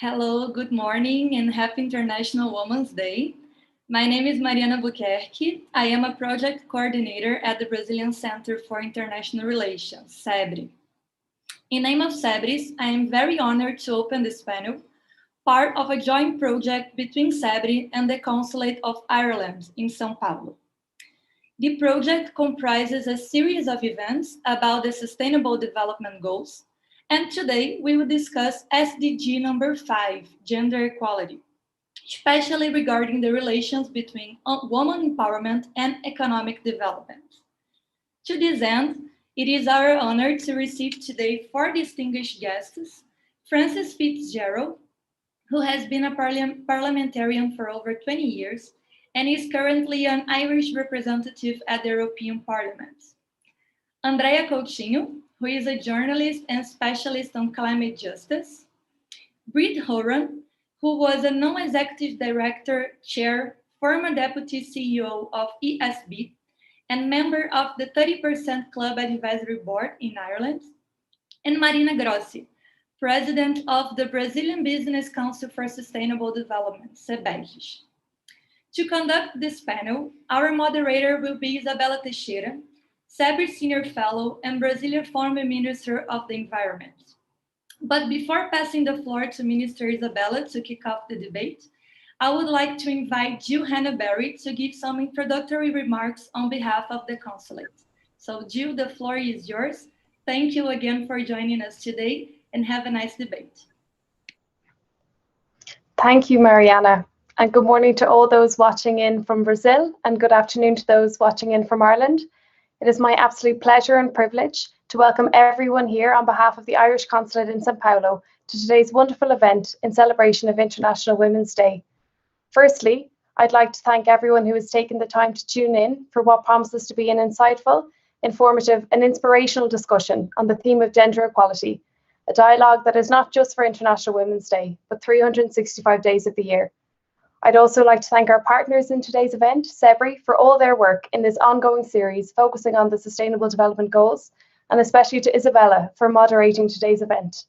Hello, good morning, and happy International Women's Day. My name is Mariana Buquerque. I am a project coordinator at the Brazilian Center for International Relations, CEBRI. In name of CEBRI, I am very honored to open this panel, part of a joint project between CEBRI and the Consulate of Ireland in São Paulo. The project comprises a series of events about the Sustainable Development Goals, and today we will discuss SDG number 5, gender equality, especially regarding the relations between women empowerment and economic development. To this end, it is our honor to receive today 4 distinguished guests: Frances Fitzgerald, who has been a parliamentarian for over 20 years and is currently an Irish representative at the European Parliament; Andrea Coutinho, who is a journalist and specialist on climate justice; Brit Horan, who was a non-executive director, chair, former deputy CEO of ESB, and member of the 30% Club Advisory Board in Ireland; and Marina Grossi, president of the Brazilian Business Council for Sustainable Development, CEBRI. To conduct this panel, our moderator will be Isabella Teixeira, CEBRI Senior Fellow and Brazilian former Minister of the Environment. But before passing the floor to Minister Isabella to kick off the debate, I would like to invite Jill Hannaberry to give some introductory remarks on behalf of the Consulate. So Jill, the floor is yours. Thank you again for joining us today, and have a nice debate. Thank you, Mariana, and good morning to all those watching in from Brazil, and good afternoon to those watching in from Ireland. It is my absolute pleasure and privilege to welcome everyone here on behalf of the Irish Consulate in São Paulo to today's wonderful event in celebration of International Women's Day. Firstly, I'd like to thank everyone who has taken the time to tune in for what promises to be an insightful, informative, and inspirational discussion on the theme of gender equality, a dialogue that is not just for International Women's Day, but 365 days of the year. I'd also like to thank our partners in today's event, CEBRI, for all their work in this ongoing series focusing on the Sustainable Development Goals, and especially to Isabella for moderating today's event.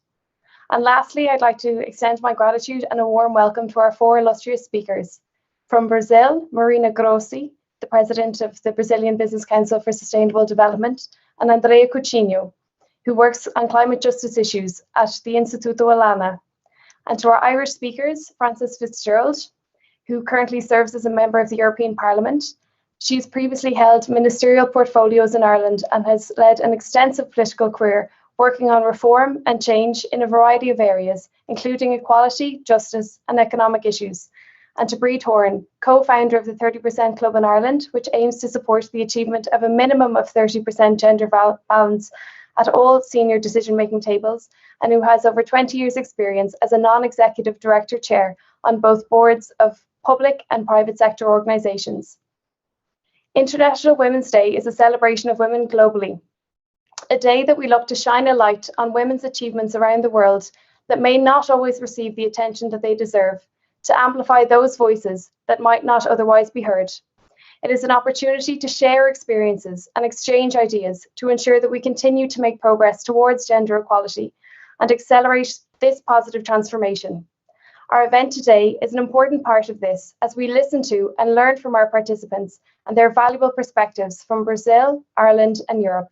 And lastly, I'd like to extend my gratitude and a warm welcome to our 4 illustrious speakers. From Brazil, Marina Grossi, the President of the Brazilian Business Council for Sustainable Development, and Andrea Coutinho, who works on climate justice issues at the Instituto Alana. And to our Irish speakers, Frances Fitzgerald, who currently serves as a member of the European Parliament. She's previously held ministerial portfolios in Ireland and has led an extensive political career working on reform and change in a variety of areas, including equality, justice, and economic issues. And to Brit Horan, co-founder of the 30% Club in Ireland, which aims to support the achievement of a minimum of 30% gender balance at all senior decision-making tables, and who has over 20 years' experience as a non-executive director chair on both boards of public and private sector organisations. International Women's Day is a celebration of women globally, a day that we look to shine a light on women's achievements around the world that may not always receive the attention that they deserve, to amplify those voices that might not otherwise be heard. It is an opportunity to share experiences and exchange ideas to ensure that we continue to make progress towards gender equality and accelerate this positive transformation. Our event today is an important part of this as we listen to and learn from our participants and their valuable perspectives from Brazil, Ireland, and Europe.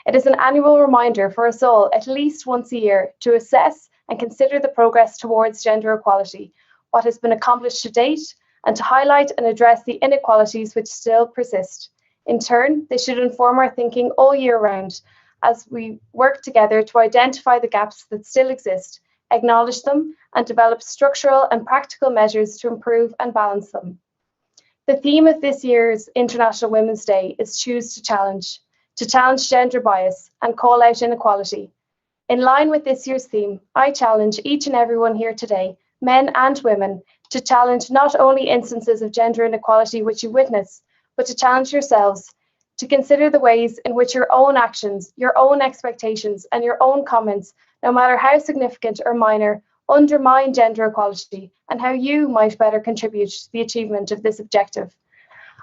It is an annual reminder for us all, at least once a year, to assess and consider the progress towards gender equality, what has been accomplished to date, and to highlight and address the inequalities which still persist. In turn, they should inform our thinking all year round as we work together to identify the gaps that still exist, acknowledge them, and develop structural and practical measures to improve and balance them. The theme of this year's International Women's Day is Choose to challenge gender bias and call out inequality. In line with this year's theme, I challenge each and everyone here today, men and women, to challenge not only instances of gender inequality which you witness, but to challenge yourselves to consider the ways in which your own actions, your own expectations, and your own comments, no matter how significant or minor, undermine gender equality and how you might better contribute to the achievement of this objective.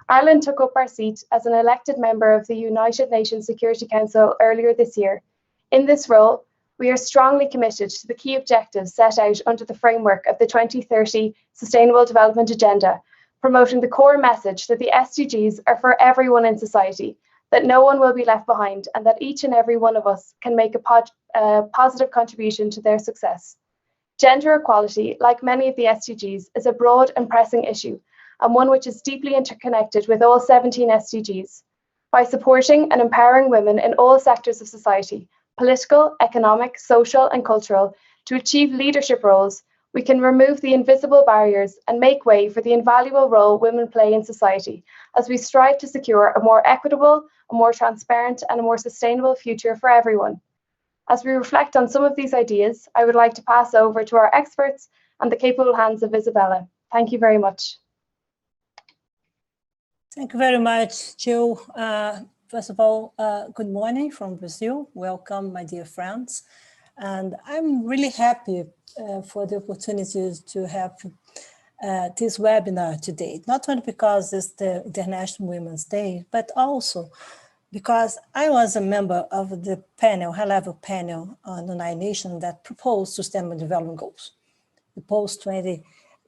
Ireland took up our seat as an elected member of the United Nations Security Council earlier this year. In this role, we are strongly committed to the key objectives set out under the framework of the 2030 Sustainable Development Agenda, promoting the core message that the SDGs are for everyone in society, that no one will be left behind, and that each and every one of us can make a positive contribution to their success. Gender equality, like many of the SDGs, is a broad and pressing issue, and one which is deeply interconnected with all 17 SDGs. By supporting and empowering women in all sectors of society, political, economic, social, and cultural, to achieve leadership roles, we can remove the invisible barriers and make way for the invaluable role women play in society as we strive to secure a more equitable, a more transparent, and a more sustainable future for everyone. As we reflect on some of these ideas, I would like to pass over to our experts and the capable hands of Isabella. Thank you very much. Thank you very much, Jill. First of all, good morning from Brazil. Welcome, my dear friends. And I'm really happy for the opportunity to have this webinar today, not only because it's the International Women's Day, but also because I was a member of the panel, high-level panel on the United Nations that proposed Sustainable Development Goals, the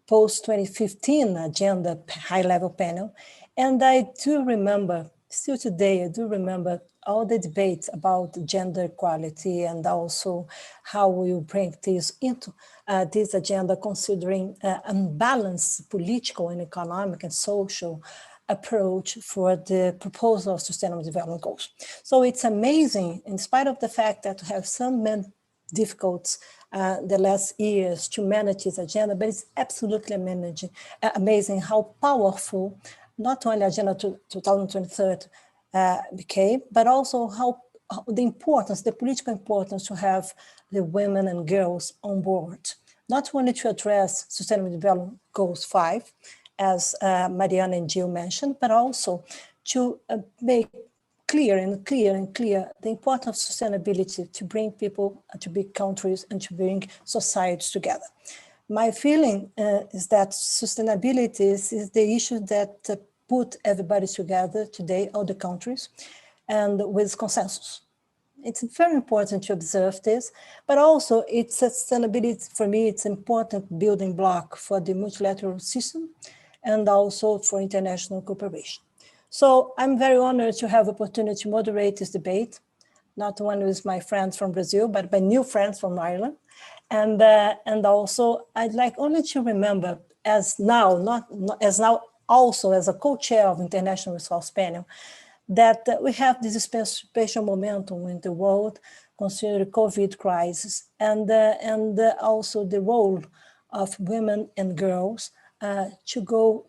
post-2015 agenda high-level panel. And I do remember, still today, I do remember all the debates about gender equality and also how we bring this into this agenda, considering unbalanced political and economic and social approach for the proposal of Sustainable Development Goals. So it's amazing, in spite of the fact that we have some difficulties the last years to manage this agenda, but it's absolutely amazing how powerful not only Agenda 2030 became, but also how the importance, the political importance to have the women and girls on board, not only to address Sustainable Development Goals 5, as Mariana and Jill mentioned, but also to make clear the importance of sustainability to bring people, to bring countries, and to bring societies together. My feeling is that sustainability is the issue that put everybody together today, all the countries, and with consensus. It's very important to observe this, but also it's sustainability, for me, it's an important building block for the multilateral system and also for international cooperation. So I'm very honored to have the opportunity to moderate this debate, not only with my friends from Brazil, but my new friends from Ireland. And also, I'd like only to remember, also as a co-chair of International Resource Panel, that we have this special momentum in the world, considering the COVID crisis, and also the role of women and girls to go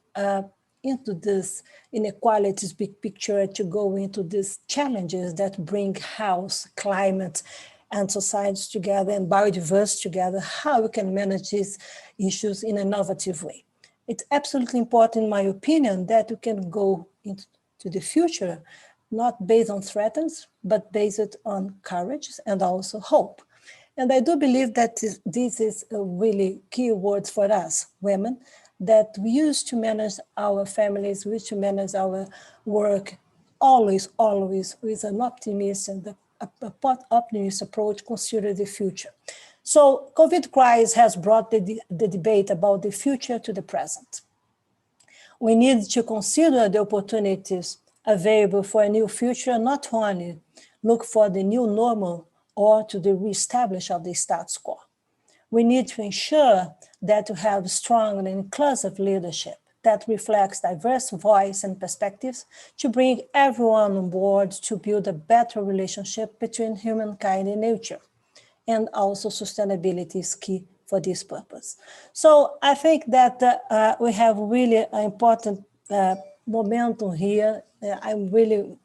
into this inequalities big picture, to go into these challenges that bring health, climate, and societies together, and biodiversity together, how we can manage these issues in an innovative way. It's absolutely important, in my opinion, that we can go into the future, not based on threats, but based on courage and also hope. And I do believe that this is a really key word for us, women, that we used to manage our families, we used to manage our work, always with an optimist and a optimist approach, consider the future. So COVID crisis has brought the debate about the future to the present. We need to consider the opportunities available for a new future, not only look for the new normal or to the reestablish of the status quo. We need to ensure that we have strong and inclusive leadership that reflects diverse voice and perspectives to bring everyone on board to build a better relationship between humankind and nature. And also sustainability is key for this purpose. So I think that we have really an important momentum here. I really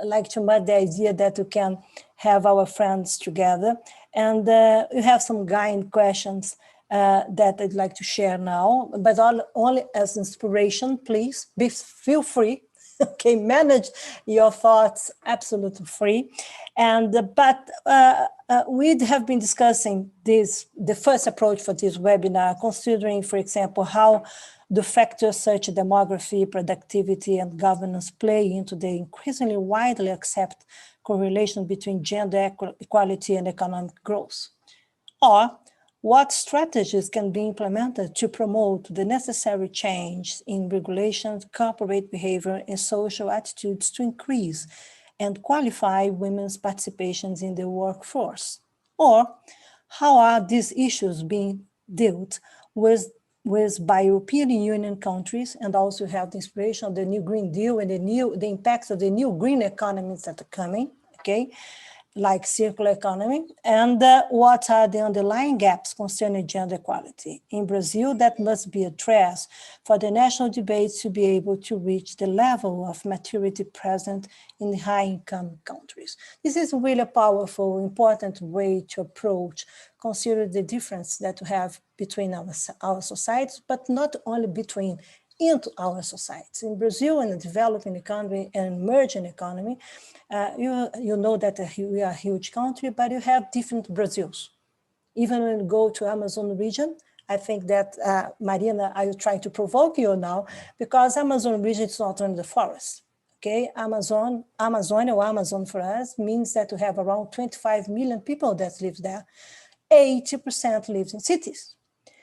like to make the idea that we can have our friends together. And we have some guiding questions that I'd like to share now, but only as inspiration, please. Feel free. Okay, manage your thoughts absolutely free. And but we have been discussing the first approach for this webinar, considering, for example, how the factors such as demography, productivity, and governance play into the increasingly widely accepted correlation between gender equality and economic growth? Or what strategies can be implemented to promote the necessary change in regulations, corporate behavior, and social attitudes to increase and qualify women's participations in the workforce? Or how are these issues being dealt with by European Union countries, and also have the inspiration of the new Green Deal and the impacts of the new green economies that are coming, okay, like circular economy, and what are the underlying gaps concerning gender equality in Brazil that must be addressed for the national debates to be able to reach the level of maturity present in the high-income countries. This is really a powerful, important way to approach, consider the difference that we have between our societies, but not only between into our societies. In Brazil, in a developing economy and emerging economy, you know that we are a huge country, but you have different Brazils. Even when you go to Amazon region, I think that, Marina, I will try to provoke you now, because Amazon region is not only the forest. Okay, Amazonia or Amazon for us means that we have around 25 million people that live there. 80% lives in cities.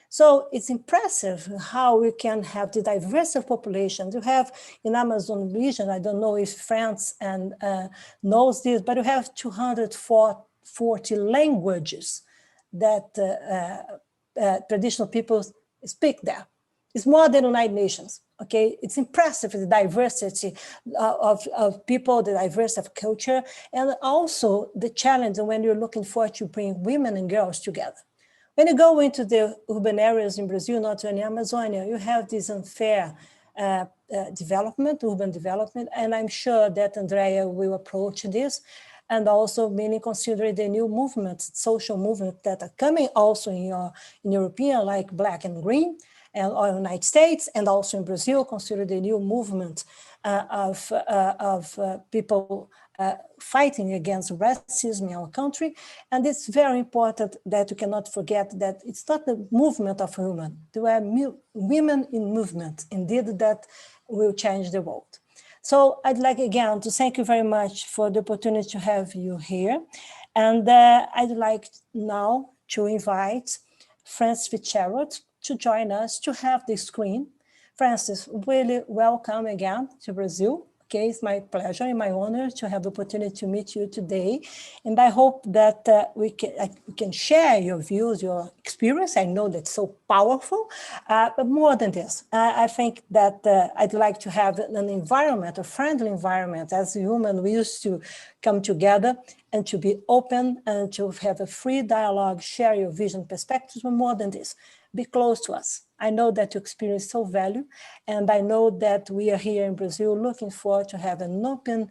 So it's impressive how we can have the diverse of populations. You have in Amazon region, I don't know if France and knows this, but you have 240 languages that traditional people speak there. It's more than United Nations. Okay, it's impressive, the diversity of people, the diversity of culture, and also the challenge when you're looking for to bring women and girls together. When you go into the urban areas in Brazil, not only Amazonia, you have this unfair development, urban development, and I'm sure that Andrea will approach this, and also meaning considering the new movements, social movements that are coming also in European, like Black and Green, and or United States, and also in Brazil, consider the new movement of people fighting against racism in our country. And it's very important that you cannot forget that it's not the movement of women. There are women in movement, indeed, that will change the world. So I'd like again to thank you very much for the opportunity to have you here. And I'd like now to invite Francis Fitzgerald to join us to have the screen. Francis, really welcome again to Brazil. Okay, it's my pleasure and my honor to have the opportunity to meet you today. And I hope that we can share your views, your experience. I know that's so powerful, but more than this, I think that I'd like to have an environment, a friendly environment, as human we used to come together and to be open and to have a free dialogue, share your vision, perspectives, but more than this, be close to us. I know that you experience so value, and I know that we are here in Brazil looking forward to have an open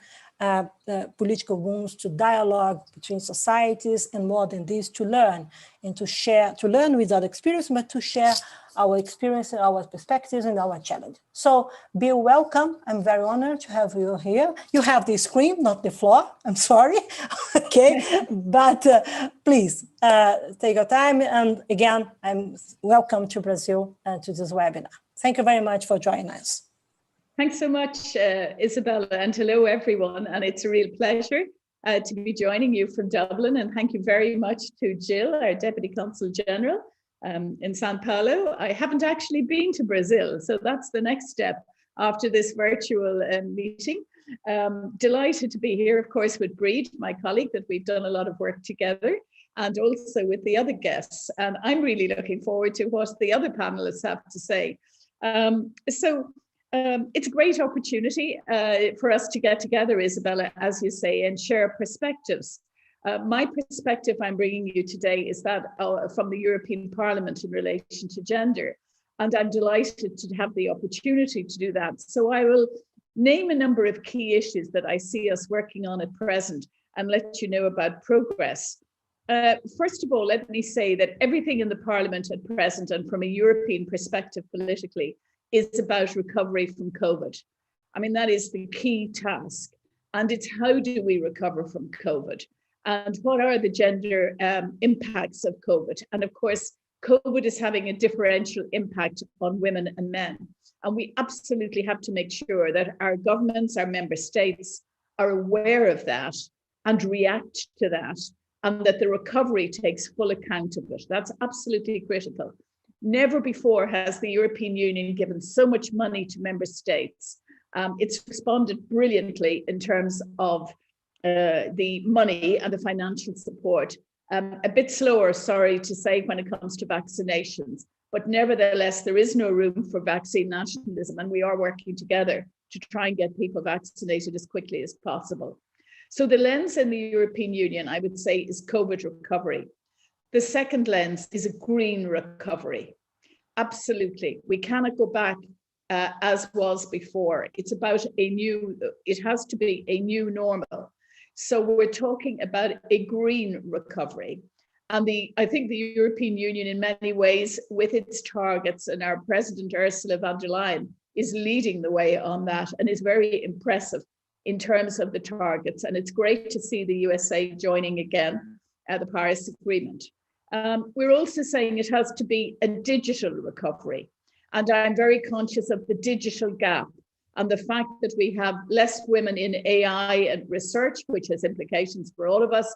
political rooms to dialogue between societies, and more than this, to learn and to share, to learn without experience, but to share our experience and our perspectives and our challenge. So be welcome. I'm very honored to have you here. You have the screen, not the floor. I'm sorry. Okay, but please take your time. And again, I'm welcome to Brazil and to this webinar. Thank you very much for joining us. Thanks so much, Isabella, and hello, everyone. And it's a real pleasure to be joining you from Dublin. And thank you very much to Jill, our Deputy Consul General in São Paulo. I haven't actually been to Brazil, so that's the next step after this virtual meeting. Delighted to be here, of course, with Breed, my colleague, that we've done a lot of work together, and also with the other guests. And I'm really looking forward to what the other panelists have to say. It's a great opportunity for us to get together, Isabella, as you say, and share perspectives. My perspective I'm bringing you today is that from the European Parliament in relation to gender, and I'm delighted to have the opportunity to do that. So I will name a number of key issues that I see us working on at present and let you know about progress. First of all, let me say that everything in the Parliament at present, and from a European perspective politically, is about recovery from COVID. I mean, that is the key task. And it's how do we recover from COVID? And what are the gender impacts of COVID? And of course, COVID is having a differential impact on women and men. And we absolutely have to make sure that our governments, our member states are aware of that and react to that, and that the recovery takes full account of it. That's absolutely critical. Never before has the European Union given so much money to member states. It's responded brilliantly in terms of the money and the financial support. A bit slower, sorry to say, when it comes to vaccinations, but nevertheless, there is no room for vaccine nationalism, and we are working together to try and get people vaccinated as quickly as possible. So the lens in the European Union, I would say, is COVID recovery. The second lens is a green recovery. Absolutely, we cannot go back as was before. It's about it has to be a new normal. So we're talking about a green recovery. And I think the European Union in many ways, with its targets, and our President Ursula von der Leyen is leading the way on that and is very impressive in terms of the targets. And it's great to see the USA joining again the Paris Agreement. We're also saying it has to be a digital recovery. And I'm very conscious of the digital gap and the fact that we have less women in AI and research, which has implications for all of us,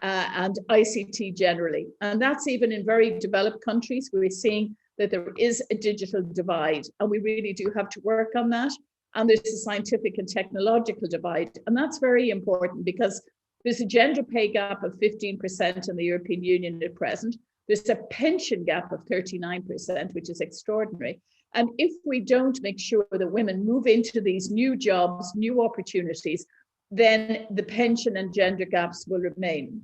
and ICT generally. And that's even in very developed countries. We're seeing that there is a digital divide, and we really do have to work on that. And there's a scientific and technological divide. And that's very important because there's a gender pay gap of 15% in the European Union at present. There's a pension gap of 39%, which is extraordinary. And if we don't make sure that women move into these new jobs, new opportunities, then the pension and gender gaps will remain.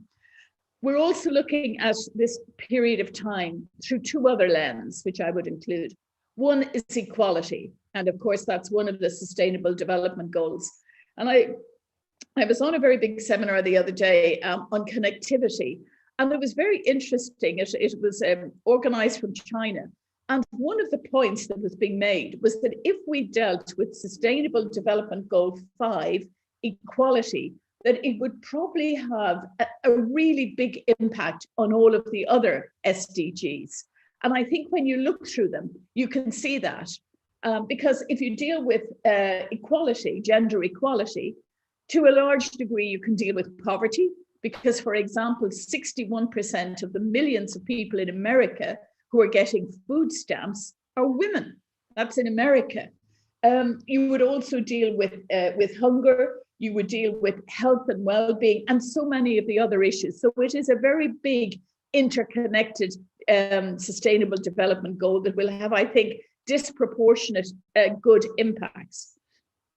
We're also looking at this period of time through two other lenses, which I would include. One is equality. And of course, that's one of the Sustainable Development Goals. And I was on a very big seminar the other day on connectivity. And it was very interesting. It was organized from China. And one of the points that was being made was that if we dealt with Sustainable Development Goal 5, equality, that it would probably have a really big impact on all of the other SDGs. And I think when you look through them, you can see that. Because if you deal with equality, gender equality, to a large degree, you can deal with poverty. Because, for example, 61% of the millions of people in America who are getting food stamps are women. That's in America. You would also deal with hunger. You would deal with health and well-being and so many of the other issues. So it is a very big interconnected sustainable development goal that will have, I think, disproportionate good impacts.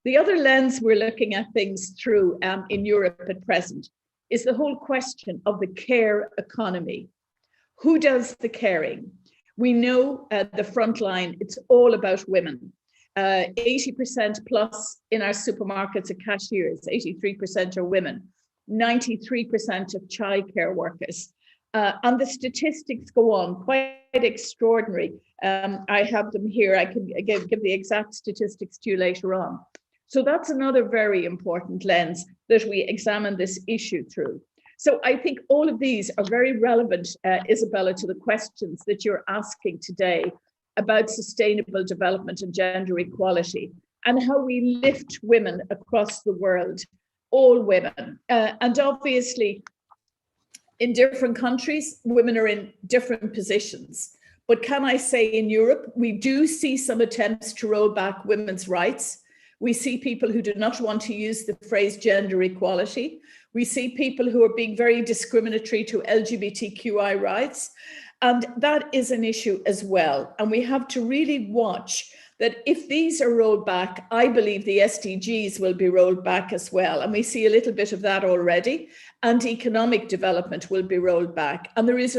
The other lens we're looking at things through in Europe at present is the whole question of the care economy. Who does the caring? We know at the front line, it's all about women. 80% plus in our supermarkets are cashiers, 83% are women, 93% of childcare workers. And the statistics go on, quite extraordinary. I have them here. I can give the exact statistics to you later on. So that's another very important lens that we examine this issue through. So I think all of these are very relevant, Isabella, to the questions that you're asking today about sustainable development and gender equality and how we lift women across the world, all women. And obviously, in different countries, women are in different positions. But can I say in Europe, we do see some attempts to roll back women's rights. We see people who do not want to use the phrase gender equality. We see people who are being very discriminatory to LGBTQI rights. And that is an issue as well. And we have to really watch that if these are rolled back, I believe the SDGs will be rolled back as well. And we see a little bit of that already. And economic development will be rolled back. And there is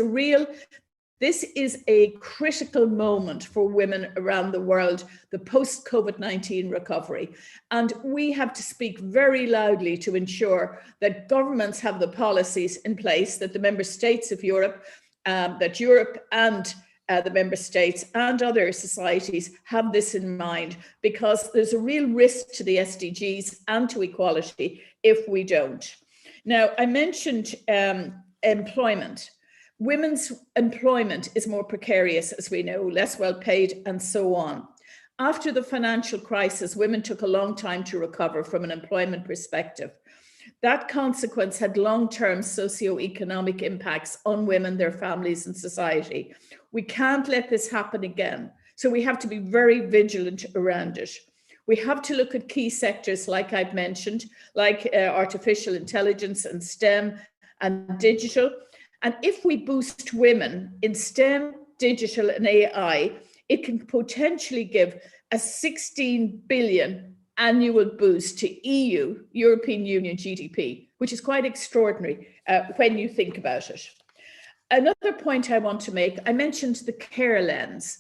this is a critical moment for women around the world, the post-COVID-19 recovery. And we have to speak very loudly to ensure that governments have the policies in place, that the member states of Europe, that Europe and the member states and other societies have this in mind, because there's a real risk to the SDGs and to equality if we don't. Now, I mentioned employment. Women's employment is more precarious, as we know, less well paid and so on. After the financial crisis, women took a long time to recover from an employment perspective. That consequence had long-term socioeconomic impacts on women, their families, and society. We can't let this happen again. So we have to be very vigilant around it. We have to look at key sectors, like I've mentioned, like artificial intelligence and STEM and digital. And if we boost women in STEM, digital, and AI, it can potentially give a 16 billion annual boost to European Union GDP, which is quite extraordinary when you think about it. Another point I want to make, I mentioned the care lens.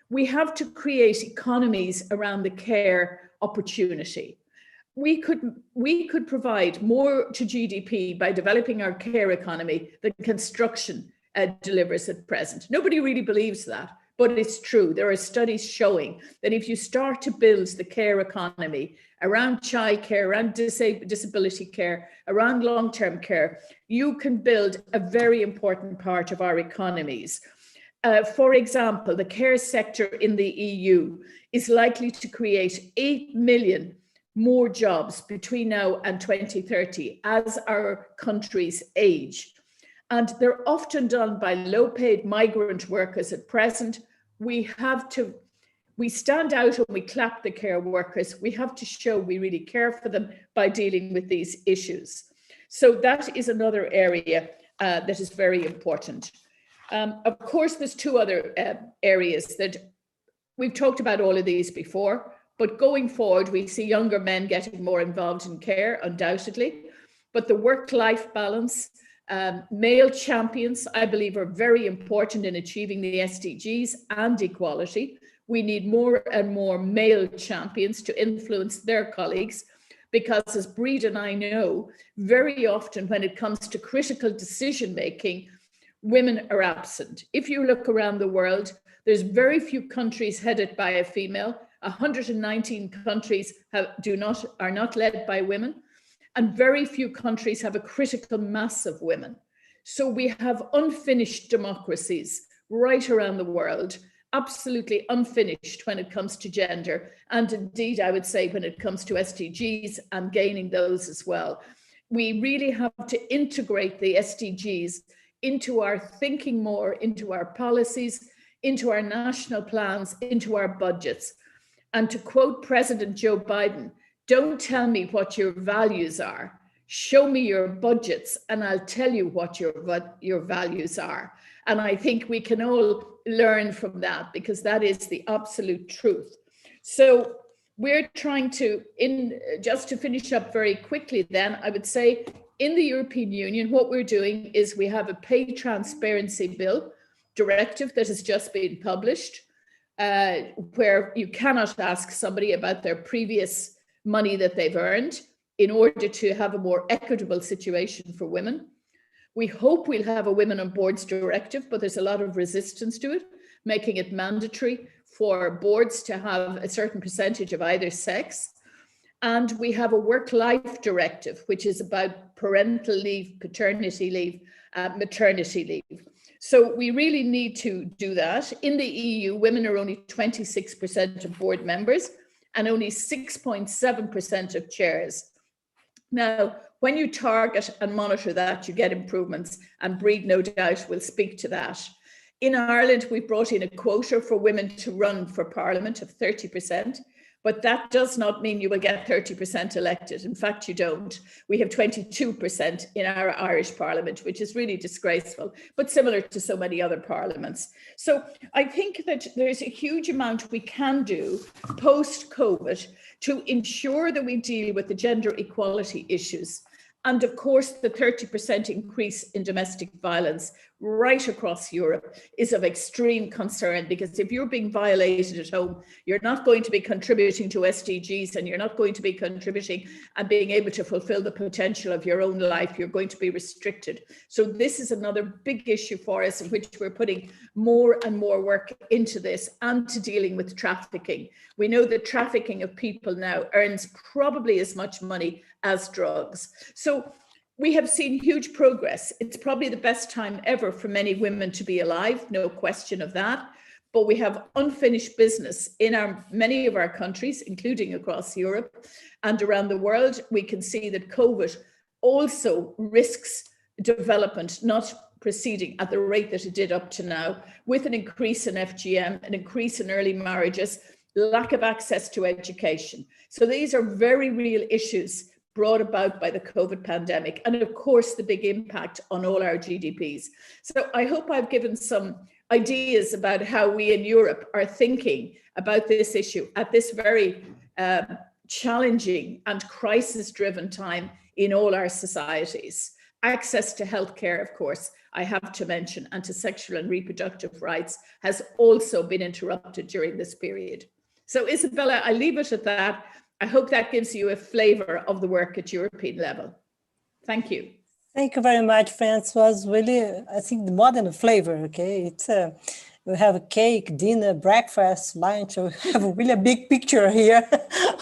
We have to create economies around the care opportunity. We could provide more to GDP by developing our care economy than construction delivers at present. Nobody really believes that, but it's true. There are studies showing that if you start to build the care economy around childcare, around disability care, around long-term care, you can build a very important part of our economies. For example, the care sector in the EU is likely to create 8 million more jobs between now and 2030 as our countries age. And they're often done by low-paid migrant workers at present. We stand out and we clap the care workers. We have to show we really care for them by dealing with these issues. So that is another area that is very important. Of course, there's two other areas that we've talked about all of these before, but going forward, we see younger men getting more involved in care, undoubtedly. But the work-life balance, male champions, I believe, are very important in achieving the SDGs and equality. We need more and more male champions to influence their colleagues, because as Breed and I know, very often when it comes to critical decision-making, women are absent. If you look around the world, there's very few countries headed by a female. 119 countries are not led by women, and very few countries have a critical mass of women. So we have unfinished democracies right around the world, absolutely unfinished when it comes to gender, and indeed, I would say when it comes to SDGs and gaining those as well. We really have to integrate the SDGs into our thinking more, into our policies, into our national plans, into our budgets. And to quote President Joe Biden, don't tell me what your values are. Show me your budgets and I'll tell you what your values are. And I think we can all learn from that, because that is the absolute truth. So we're trying to, just to finish up very quickly then, I would say in the European Union, what we're doing is we have a pay transparency bill directive that has just been published, where you cannot ask somebody about their previous money that they've earned in order to have a more equitable situation for women. We hope we'll have a women on boards directive, but there's a lot of resistance to it, making it mandatory for boards to have a certain percentage of either sex. And we have a work-life directive, which is about parental leave, paternity leave, maternity leave. So we really need to do that. In the EU, women are only 26% of board members and only 6.7% of chairs. Now, when you target and monitor that, you get improvements, and Breed, no doubt, will speak to that. In Ireland, we brought in a quota for women to run for Parliament of 30%. But that does not mean you will get 30% elected. In fact, you don't. We have 22% in our Irish Parliament, which is really disgraceful, but similar to so many other parliaments. So I think that there's a huge amount we can do post-COVID to ensure that we deal with the gender equality issues. And of course, the 30% increase in domestic violence right across Europe is of extreme concern, because if you're being violated at home, you're not going to be contributing to SDGs, and you're not going to be contributing and being able to fulfill the potential of your own life. You're going to be restricted. So this is another big issue for us, in which we're putting more and more work into this, and to dealing with trafficking. We know that trafficking of people now earns probably as much money as drugs. So we have seen huge progress. It's probably the best time ever for many women to be alive, no question of that. But we have unfinished business in many of our countries, including across Europe and around the world. We can see that COVID also risks development not proceeding at the rate that it did up to now, with an increase in FGM, an increase in early marriages, lack of access to education. So these are very real issues brought about by the COVID pandemic, and of course the big impact on all our GDPs. So I hope I've given some ideas about how we in Europe are thinking about this issue at this very challenging and crisis-driven time in all our societies. Access to healthcare, of course, I have to mention, and to sexual and reproductive rights has also been interrupted during this period. So Isabella, I leave it at that. I hope that gives you a flavor of the work at European level. Thank you. Thank you very much, France. It was really, I think, more than a flavor, okay? It's we have a cake, dinner, breakfast, lunch. We have a really big picture here,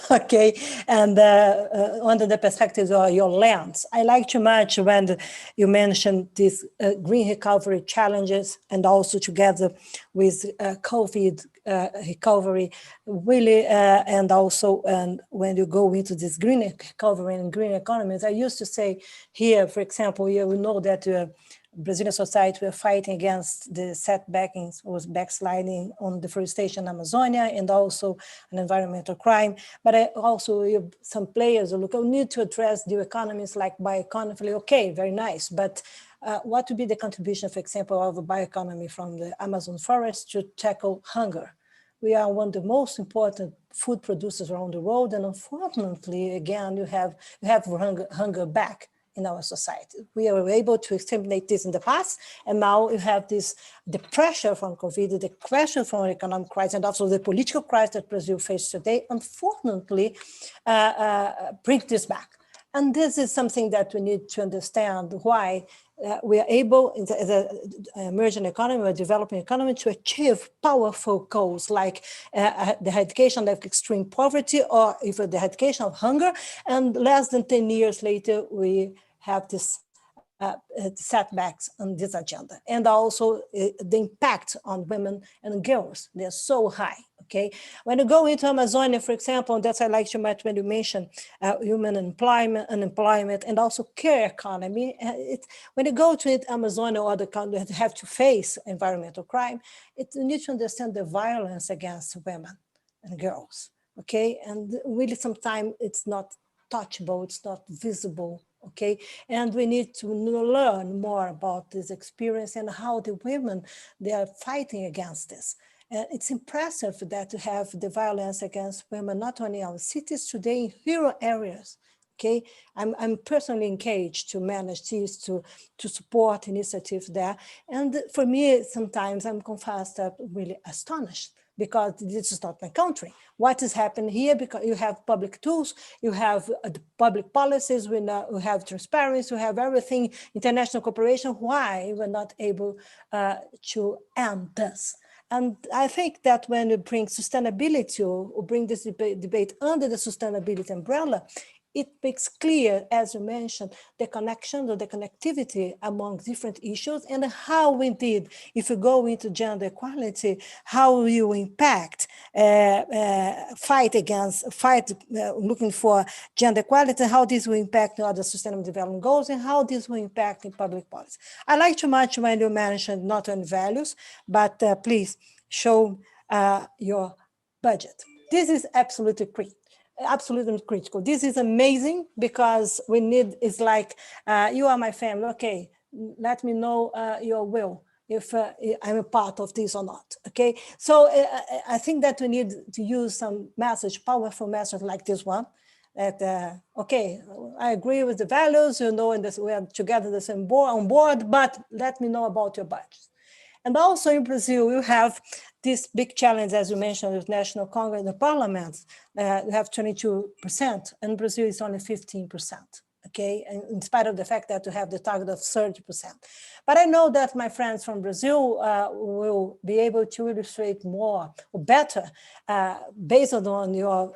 okay? And under the perspective of your lens, I like too much when you mentioned these green recovery challenges, and also together with COVID recovery, really, and also when you go into this green recovery and green economies, I used to say here, for example, here we know that Brazilian society were fighting against the setbacking, was backsliding on deforestation in Amazonia, and also an environmental crime. But also some players look, we need to address the economies like bioeconomy. Okay, very nice, but what would be the contribution, for example, of a bioeconomy from the Amazon forest to tackle hunger? We are one of the most important food producers around the world, and unfortunately, again, you have hunger back in our society. We were able to exterminate this in the past, and now you have the pressure from COVID, the pressure from economic crisis, and also the political crisis that Brazil faces today, unfortunately, bring this back. And this is something that we need to understand why we are able, in the emerging economy or developing economy, to achieve powerful goals like the eradication of extreme poverty, or even the eradication of hunger, and less than 10 years later, we have this setbacks on this agenda. And also the impact on women and girls, they're so high, okay? When you go into Amazonia, for example, that's I like too much when you mention human unemployment, and also care economy. When you go to Amazonia or other countries that have to face environmental crime, you need to understand the violence against women and girls, okay? And really sometimes it's not touchable, it's not visible, okay? And we need to learn more about this experience and how the women, they are fighting against this. And it's impressive that to have the violence against women, not only in our cities today, in rural areas, okay? I'm personally engaged to manage this, to support initiatives there. And for me, sometimes I'm confessed that really astonished, because this is not my country. What is happening here? Because you have public tools, you have public policies, we have transparency, we have everything, international cooperation. Why we're not able to end this? And I think that when you bring sustainability or bring this debate under the sustainability umbrella, it makes clear, as you mentioned, the connection or the connectivity among different issues, and how indeed, if you go into gender equality, how you impact, looking for gender equality, how this will impact the other sustainable development goals, and how this will impact in public policy. I like too much when you mentioned not only values, but please show your budget. This is absolutely critical. This is amazing, because we need, it's like, you are my family, okay, let me know your will, if I'm a part of this or not, okay? So I think that we need to use some powerful message like this one, that, okay, I agree with the values, and we are together the same on board, but let me know about your budget. And also in Brazil, you have this big challenge, as you mentioned, with National Congress and the parliaments. You have 22%, and Brazil is only 15%, okay? And in spite of the fact that you have the target of 30%. But I know that my friends from Brazil will be able to illustrate more or better, based on your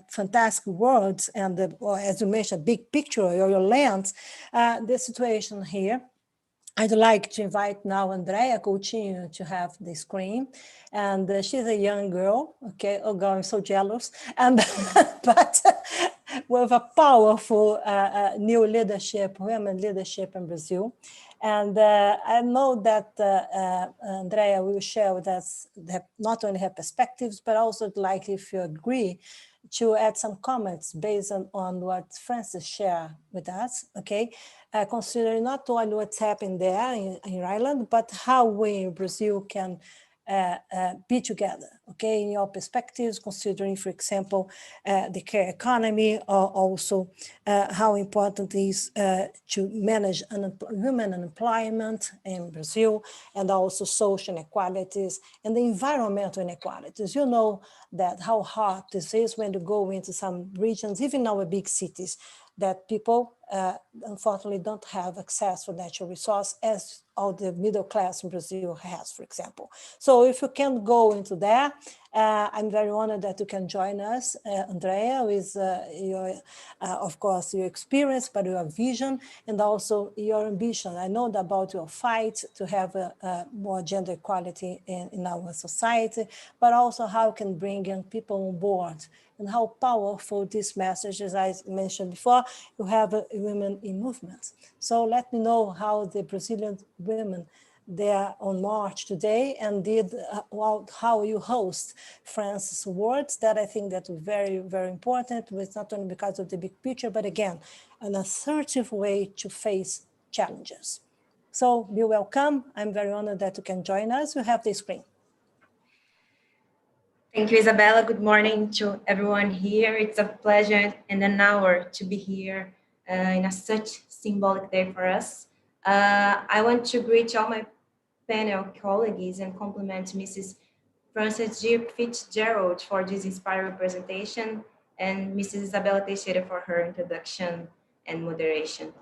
fantastic words and, as you mentioned, big picture, or your lens, the situation here. I'd like to invite now Andrea Coutinho to have the screen, and she's a young girl. Okay, oh God, I'm so jealous. And but with a powerful new leadership, women leadership in Brazil. And I know that Andrea will share with us not only her perspectives, but also like, if you agree, to add some comments based on what Francis shared with us, okay? Considering not only what's happening there in Ireland, but how we in Brazil can be together, okay, in your perspectives, considering, for example, the care economy, or also how important it is to manage women unemployment in Brazil, and also social inequalities and the environmental inequalities. You know that how hard this is when you go into some regions, even our big cities, that people unfortunately don't have access to natural resource as all the middle class in Brazil has, for example. So if you can go into that, I'm very honored that you can join us, Andrea, with your, of course, your experience, but your vision and also your ambition. I know about your fight to have more gender equality in our society, but also how you can bring young people on board, and how powerful this message, as I mentioned before, you have women in movements. So let me know how the Brazilian women there on March today, and how you host France's words, that I think that are very, very important, with not only because of the big picture, but again, an assertive way to face challenges. So be welcome. I'm very honored that you can join us. You have the screen. Thank you, Isabella. Good morning to everyone here. It's a pleasure and an honor to be here in such symbolic day for us. I want to greet all my panel colleagues and compliment Mrs. Frances G. Fitzgerald for this inspiring presentation, and Mrs. Isabella Teixeira for her introduction and moderation.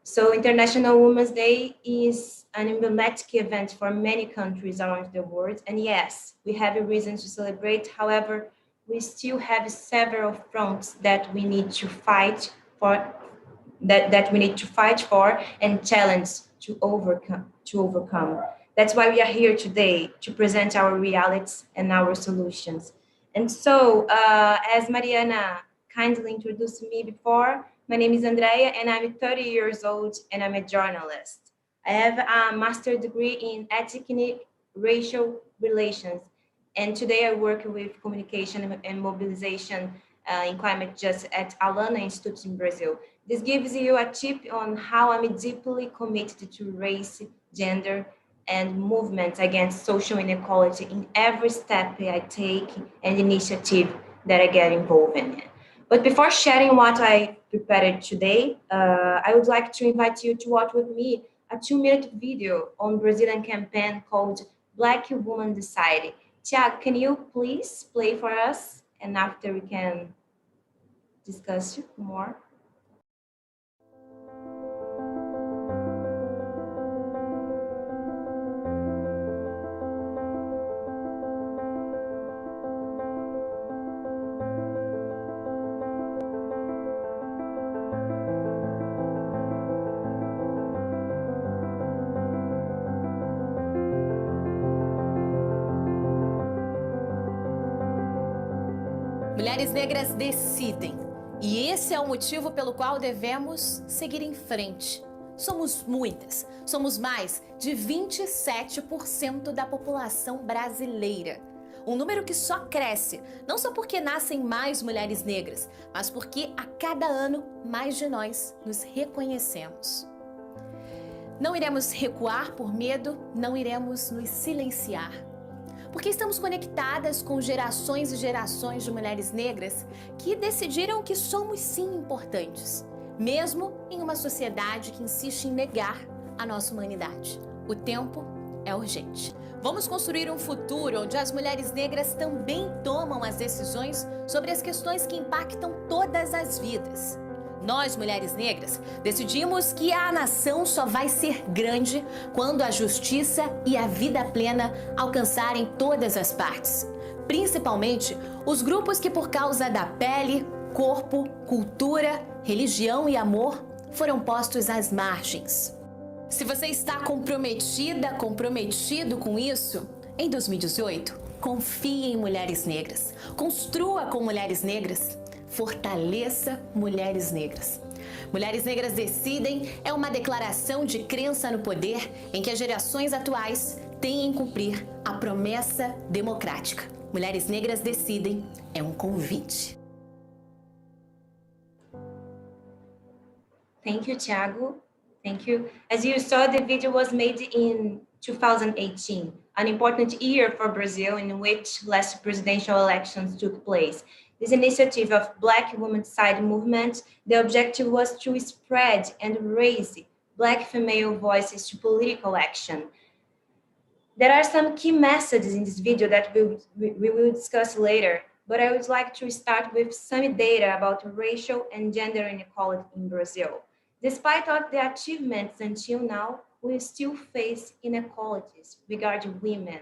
So International Women's Day is an emblematic event for many countries around the world. And yes, we have a reason to celebrate. However, we still have several fronts that we need to fight for, that we need to fight for and challenge to overcome. That's why we are here today, to present our realities and our solutions. And so, as Mariana kindly introduced me before, my name is Andrea, and I'm 30 years old, and I'm a journalist. I have a master's degree in ethnic racial relations, and today I work with communication and mobilization in climate justice at Alana Institute in Brazil. This gives you a tip on how I'm deeply committed to race, gender, and movements against social inequality in every step I take and initiative that I get involved in. But before sharing what I prepared today, I would like to invite you to watch with me a 2-minute video on Brazilian campaign called Black Woman Decide. Tiago, can you please play for us? And after we can discuss more. Mulheres negras decidem, e esse é o motivo pelo qual devemos seguir em frente. Somos muitas, somos mais de 27% da população brasileira. Um número que só cresce, não só porque nascem mais mulheres negras, mas porque a cada ano mais de nós nos reconhecemos. Não iremos recuar por medo, não iremos nos silenciar. Porque estamos conectadas com gerações e gerações de mulheres negras que decidiram que somos sim importantes, mesmo em uma sociedade que insiste em negar a nossa humanidade. O tempo é urgente. Vamos construir um futuro onde as mulheres negras também tomam as decisões sobre as questões que impactam todas as vidas. Nós, mulheres negras, decidimos que a nação só vai ser grande quando a justiça e a vida plena alcançarem todas as partes, principalmente os grupos que, por causa da pele, corpo, cultura, religião e amor, foram postos às margens. Se você está comprometido com isso, em 2018, confie em mulheres negras, construa com mulheres negras, Fortaleça mulheres negras. Mulheres Negras Decidem é uma declaração de crença no poder em que as gerações atuais têm em cumprir a promessa democrática. Mulheres Negras Decidem é um convite. Thank you, Thiago. Thank you. As you saw, the video was made in 2018, an important year for Brazil in which last presidential elections took place. This initiative of Black Women's Side movement, the objective was to spread and raise Black female voices to political action. There are some key messages in this video that we will discuss later, but I would like to start with some data about racial and gender inequality in Brazil. Despite all the achievements until now, we still face inequalities regarding women.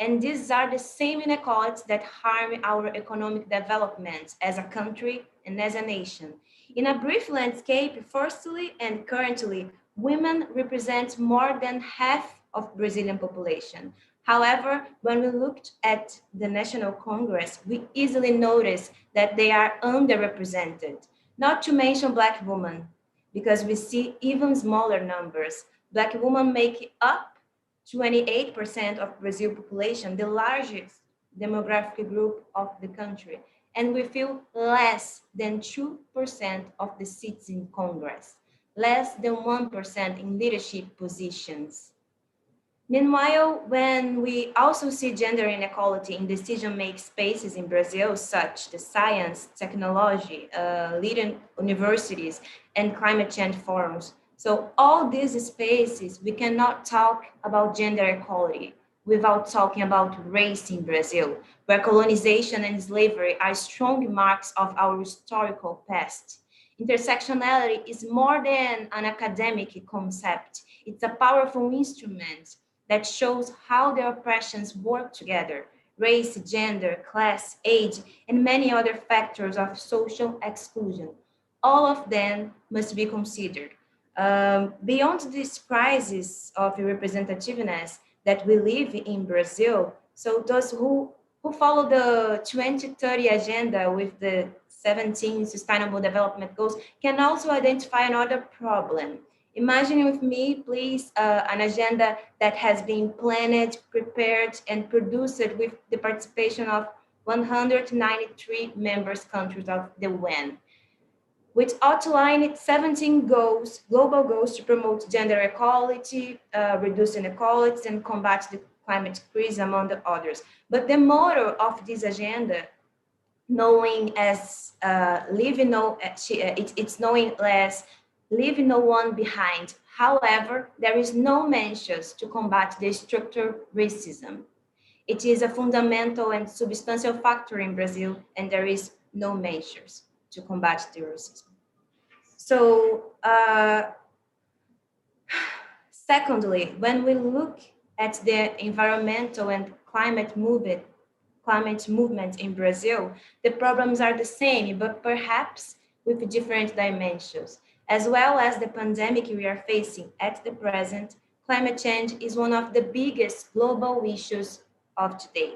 And these are the same inequalities that harm our economic development as a country and as a nation. In a brief landscape, firstly and currently, women represent more than half of Brazilian population. However, when we looked at the National Congress, we easily notice that they are underrepresented, not to mention Black women, because we see even smaller numbers. Black women make up 28% of Brazil population, the largest demographic group of the country, and we fill less than 2% of the seats in Congress, less than 1% in leadership positions. Meanwhile, when we also see gender inequality in decision-making spaces in Brazil, such as science, technology, leading universities, and climate change forums. So all these spaces, we cannot talk about gender equality without talking about race in Brazil, where colonization and slavery are strong marks of our historical past. Intersectionality is more than an academic concept. It's a powerful instrument that shows how the oppressions work together: race, gender, class, age, and many other factors of social exclusion. All of them must be considered. Beyond this crisis of representativeness that we live in Brazil, so those who follow the 2030 agenda with the 17 Sustainable Development Goals can also identify another problem. Imagine with me, please, an agenda that has been planned, prepared, and produced with the participation of 193 member countries of the UN, which outlined 17 goals, global goals to promote gender equality, reduce inequalities, and combat the climate crisis, among the others. But the motto of this agenda, knowing as leaving no, it's knowing less, leaving no one behind. However, there is no mentions to combat the structural racism. It is a fundamental and substantial factor in Brazil, and there is no measures to combat the racism. So, secondly, when we look at the environmental and climate movement in Brazil, the problems are the same, but perhaps with different dimensions. As well as the pandemic we are facing at the present, climate change is one of the biggest global issues of today,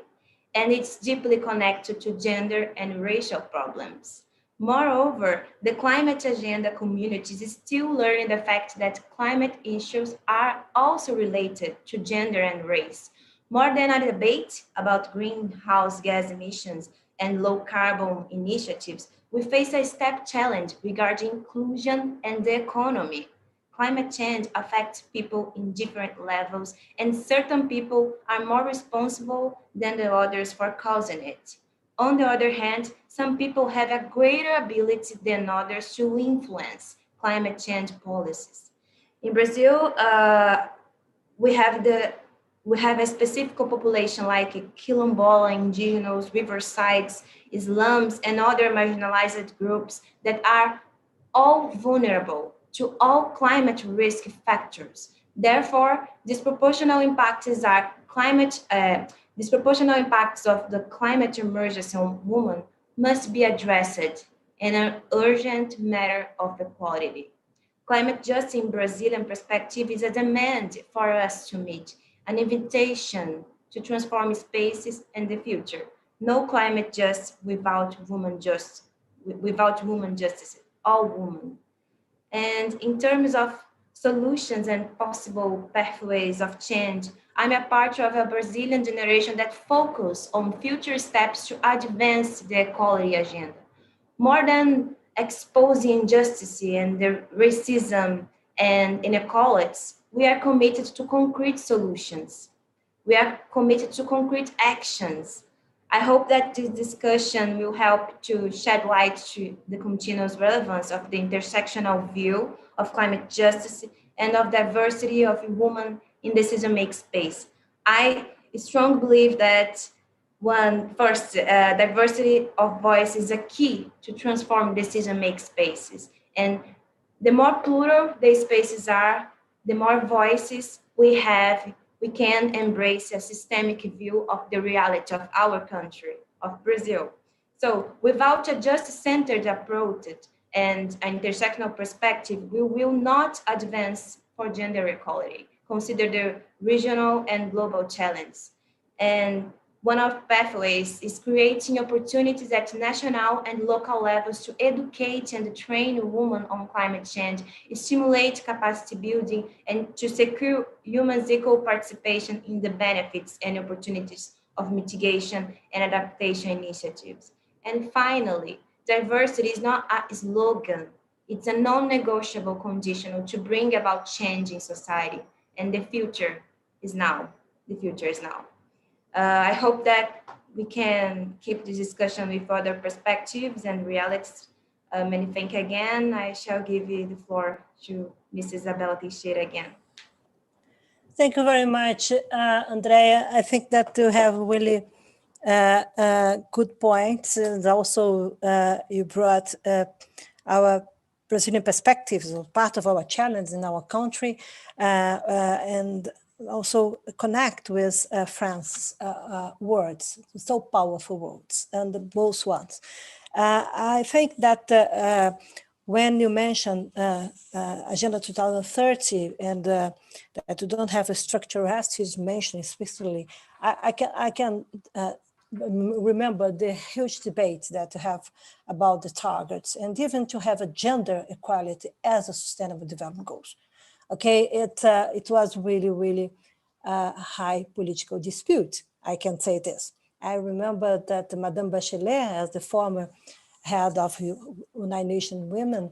and it's deeply connected to gender and racial problems. Moreover, the climate agenda community is still learning the fact that climate issues are also related to gender and race. More than a debate about greenhouse gas emissions and low carbon initiatives, we face a step challenge regarding inclusion and the economy. Climate change affects people in different levels, and certain people are more responsible than the others for causing it. On the other hand, some people have a greater ability than others to influence climate change policies. In Brazil, we have a specific population like quilombola, indigenous, riversides, slums, and other marginalized groups that are all vulnerable to all climate risk factors. Therefore, disproportional impacts of the climate emergency on women must be addressed in an urgent matter of equality. Climate justice in Brazilian perspective is a demand for us to meet, an invitation to transform spaces and the future. No climate justice without women justice without women justice, all women. And in terms of solutions and possible pathways of change, I'm a part of a Brazilian generation that focus on future steps to advance the equality agenda. More than exposing injustice and the racism and inequalities, we are committed to concrete solutions. We are committed to concrete actions. I hope that this discussion will help to shed light to the continuous relevance of the intersectional view of climate justice and of diversity of women in decision-making space. I strongly believe that diversity of voice is a key to transform decision-making spaces. And the more plural the spaces are, the more voices we have, we can embrace a systemic view of the reality of our country, of Brazil. So without a justice-centered approach and an intersectional perspective, we will not advance for gender equality, consider the regional and global challenge. And one of pathways is creating opportunities at national and local levels to educate and train women on climate change, stimulate capacity building, and to secure humans' equal participation in the benefits and opportunities of mitigation and adaptation initiatives. And finally, diversity is not a slogan, it's a non-negotiable condition to bring about change in society. And the future is now. The future is now. I hope that we can keep this discussion with other perspectives and realities. Many thanks again. I shall give you the floor to Mrs. Isabella Teixeira again. Thank you very much, Andrea. I think that you have really good points, and also you brought our Brazilian perspectives, part of our challenge in our country, and also connect with France's words, so powerful words, and both ones. I think that when you mention Agenda 2030 and that you don't have a structural as you mentioned especially, I can remember the huge debate that you have about the targets and even to have a gender equality as a sustainable development goals. Okay, it was really high political dispute. I can say this. I remember that Madame Bachelet, as the former head of United Nations Women,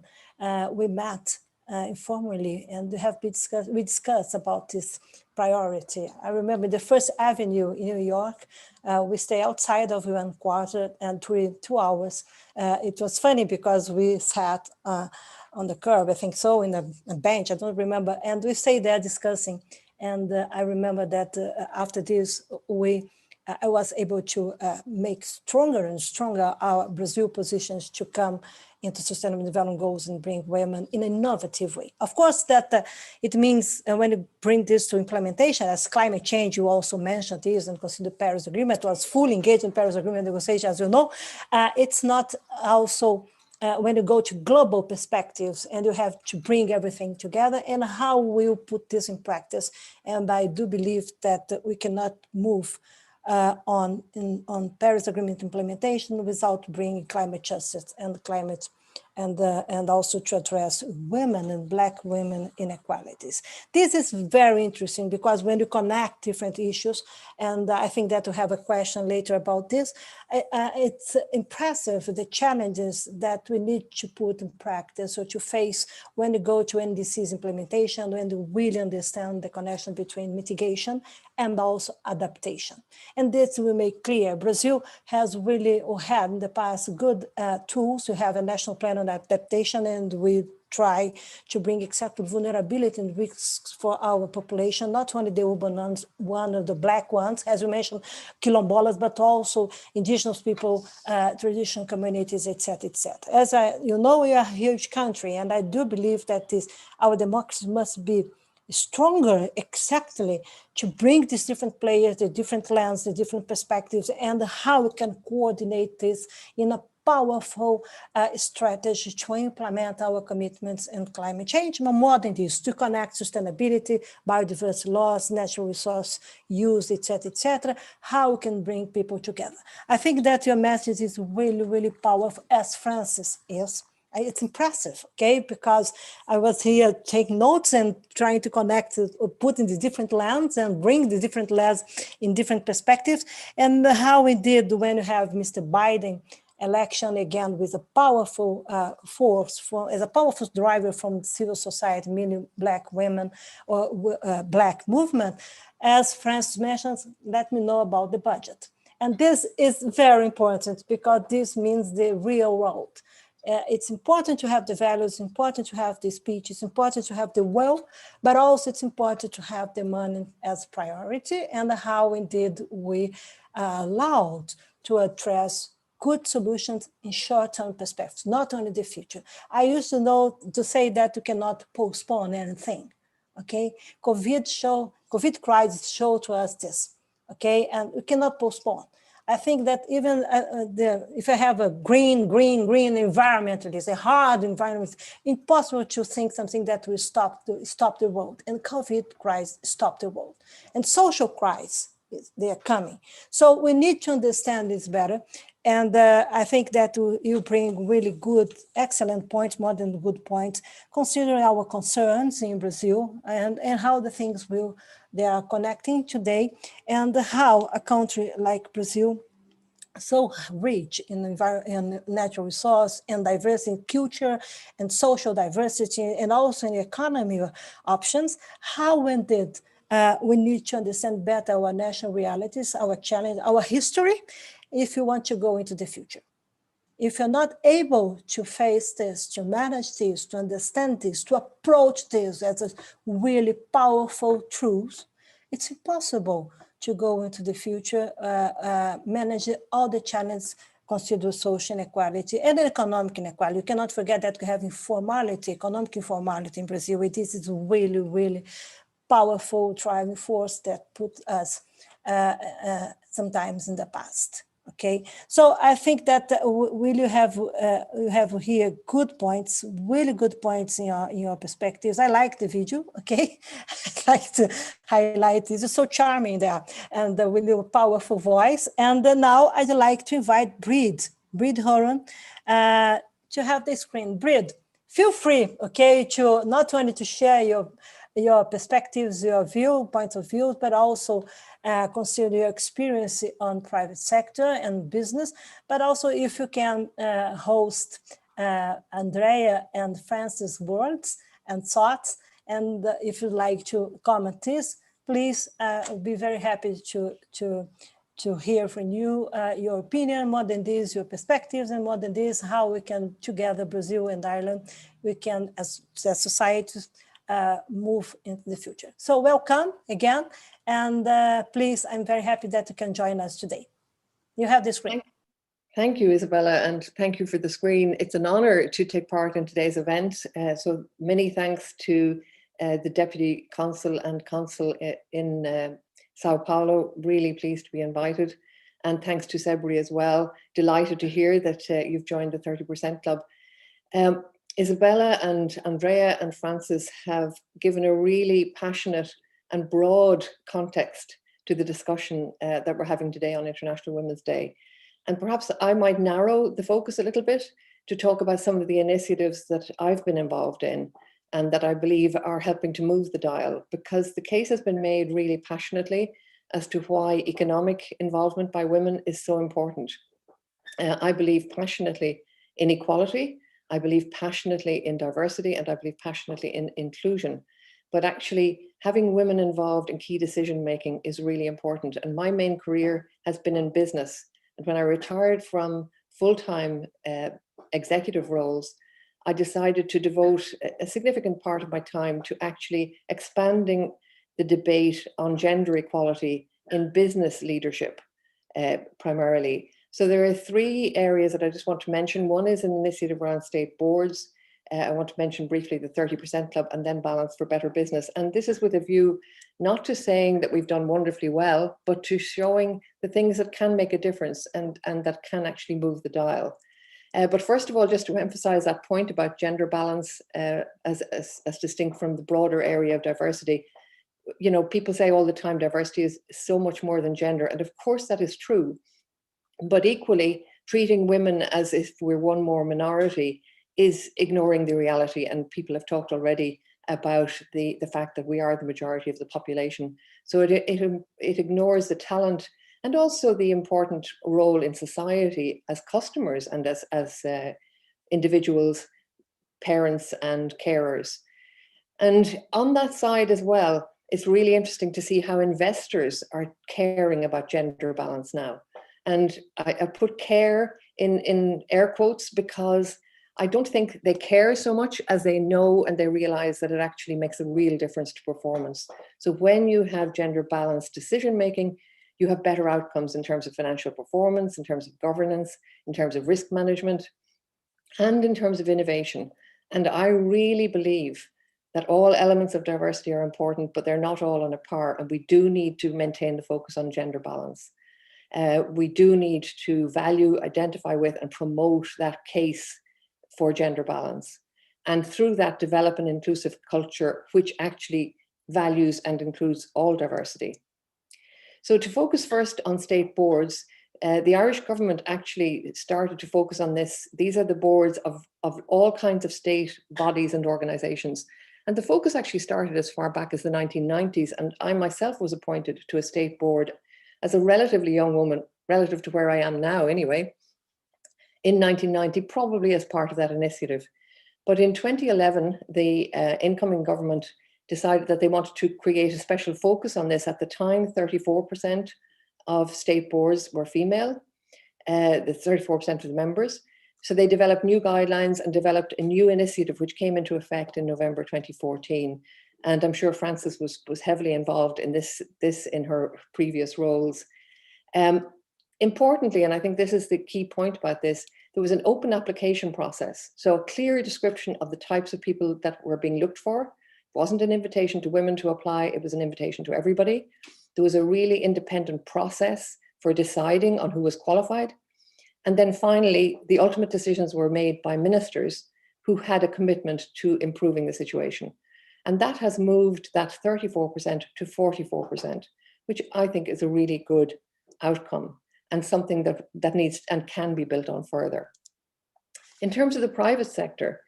we met informally and we discussed about this priority. I remember the First Avenue in New York, we stay outside of one quarter and 2 hours. It was funny because we sat on the curb, I think so, in a bench, I don't remember, and we stayed there discussing. And I remember that after this, I was able to make stronger and stronger our Brazil positions to come into sustainable development goals and bring women in an innovative way. Of course, that it means when you bring this to implementation, as climate change, you also mentioned this and consider the Paris Agreement, was fully engaged in Paris Agreement negotiation, as you know. It's not also when you go to global perspectives and you have to bring everything together and how we'll put this in practice. And I do believe that we cannot move on Paris Agreement implementation without bringing climate justice and climate and also to address women and Black women inequalities. This is very interesting because when you connect different issues, and I think that we have a question later about this, it's impressive the challenges that we need to put in practice or to face when you go to NDC's implementation, when you really understand the connection between mitigation and also adaptation. And this will make clear, Brazil has really, or had in the past, good tools to have a national plan on adaptation, and we try to bring acceptable vulnerability and risks for our population, not only the urban ones, one of the Black ones, as you mentioned, quilombolas, but also indigenous people, traditional communities, etc., etc. As you know, we are a huge country, and I do believe that our democracy must be stronger exactly to bring these different players, the different lands, the different perspectives, and how we can coordinate this in a powerful strategy to implement our commitments in climate change, but more than this, to connect sustainability, biodiversity loss, natural resource use, etc., how we can bring people together. I think that your message is really, really powerful, as Francis is. It's impressive, okay? Because I was here taking notes and trying to connect, put in the different lands and bring the different lands in different perspectives. And how we did when you have Mr. Biden election again with a powerful force, as a powerful driver from civil society, meaning Black women or Black movement. As Francis mentioned, let me know about the budget. And this is very important because this means the real world. It's important to have the values, important to have the speech, it's important to have the will, but also it's important to have the money as priority, and how indeed we allowed to address good solutions in short-term perspectives, not only the future. I used to say that you cannot postpone anything, okay? COVID crisis showed to us this, okay? And we cannot postpone. I think that even if I have a green environment, it is a hard environment, it's impossible to think something that will stop the world. And COVID crisis stopped the world. And social crisis, they are coming. So we need to understand this better. And I think that you bring really good, excellent points, more than good points, considering our concerns in Brazil and how the things they are connecting today, and how a country like Brazil, so rich in natural resource and diversity in culture and social diversity, and also in economy options, how indeed we need to understand better our national realities, our challenge, our history, if you want to go into the future. If you're not able to face this, to manage this, to understand this, to approach this as a really powerful truth, it's impossible to go into the future, manage all the challenges, consider social inequality and economic inequality. You cannot forget that we have informality, economic informality in Brazil. This is really, really powerful driving force that put us sometimes in the past. Okay, so I think that you have here good points, really good points in your perspectives. I like the video. Okay, I like to highlight this. It's so charming there, and with your powerful voice. And now I'd like to invite Brid Horan to have the screen. Brid, feel free, okay, to not only to share your perspectives, your points of view, but also consider your experience on private sector and business, but also if you can host Andrea and Francis' words and thoughts, and if you'd like to comment this, please be very happy to hear from you, your opinion, more than this, your perspectives, and more than this, how we can together, Brazil and Ireland, we can as societies move into the future. So welcome again, and please, I'm very happy that you can join us today. You have the screen. Thank you, Isabella, and thank you for the screen. It's an honor to take part in today's event. So many thanks to the Deputy Consul and Consul in Sao Paulo, really pleased to be invited. And thanks to CEBRI as well. Delighted to hear that you've joined the 30% Club. Isabella and Andrea and Francis have given a really passionate and broad context to the discussion that we're having today on International Women's Day. And perhaps I might narrow the focus a little bit to talk about some of the initiatives that I've been involved in and that I believe are helping to move the dial, because the case has been made really passionately as to why economic involvement by women is so important. I believe passionately in equality, I believe passionately in diversity, and I believe passionately in inclusion. But actually having women involved in key decision-making is really important. And my main career has been in business. And when I retired from full-time executive roles, I decided to devote a significant part of my time to actually expanding the debate on gender equality in business leadership, primarily. So there are three areas that I just want to mention. One is an initiative around state boards. I want to mention briefly the 30% Club, and then Balance for Better Business. And this is with a view not to saying that we've done wonderfully well, but to showing the things that can make a difference and that can actually move the dial. But first of all, just to emphasize that point about gender balance as distinct from the broader area of diversity, you know, people say all the time diversity is so much more than gender, and of course that is true. But equally, treating women as if we're one more minority is ignoring the reality, and people have talked already about the fact that we are the majority of the population. So it ignores the talent and also the important role in society as customers and as individuals, parents and carers. And on that side as well, it's really interesting to see how investors are caring about gender balance now. And I put care in air quotes because I don't think they care so much as they know and they realize that it actually makes a real difference to performance. So when you have gender balanced decision making, you have better outcomes in terms of financial performance, in terms of governance, in terms of risk management, and in terms of innovation. And I really believe that all elements of diversity are important, but they're not all on a par. And we do need to maintain the focus on gender balance. We do need to value, identify with, and promote that case for gender balance. And through that, develop an inclusive culture which actually values and includes all diversity. So to focus first on state boards, the Irish government actually started to focus on this. These are the boards of all kinds of state bodies and organizations. And the focus actually started as far back as the 1990s. And I myself was appointed to a state board as a relatively young woman, relative to where I am now anyway, in 1990, probably as part of that initiative. But in 2011, the incoming government decided that they wanted to create a special focus on this. At the time, 34% of state boards were female, the 34% of the members. So they developed new guidelines and developed a new initiative which came into effect in November 2014. And I'm sure Frances was heavily involved in this in her previous roles. Importantly, and I think this is the key point about this, there was an open application process. So a clear description of the types of people that were being looked for. It wasn't an invitation to women to apply, it was an invitation to everybody. There was a really independent process for deciding on who was qualified. And then finally, the ultimate decisions were made by ministers who had a commitment to improving the situation. And that has moved that 34% to 44%, which I think is a really good outcome and something that needs and can be built on further. In terms of the private sector,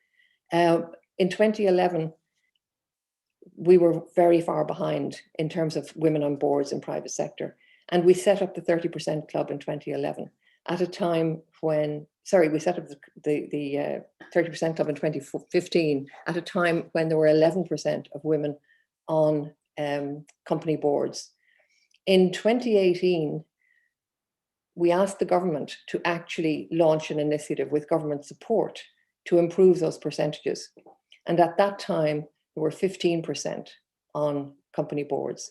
in 2011, we were very far behind in terms of women on boards in private sector. And we set up the 30% club in 2011 at a time when, we set up the 30% club in 2015 at a time when there were 11% of women on company boards. In 2018, we asked the government to actually launch an initiative with government support to improve those percentages. And at that time, there were 15% on company boards.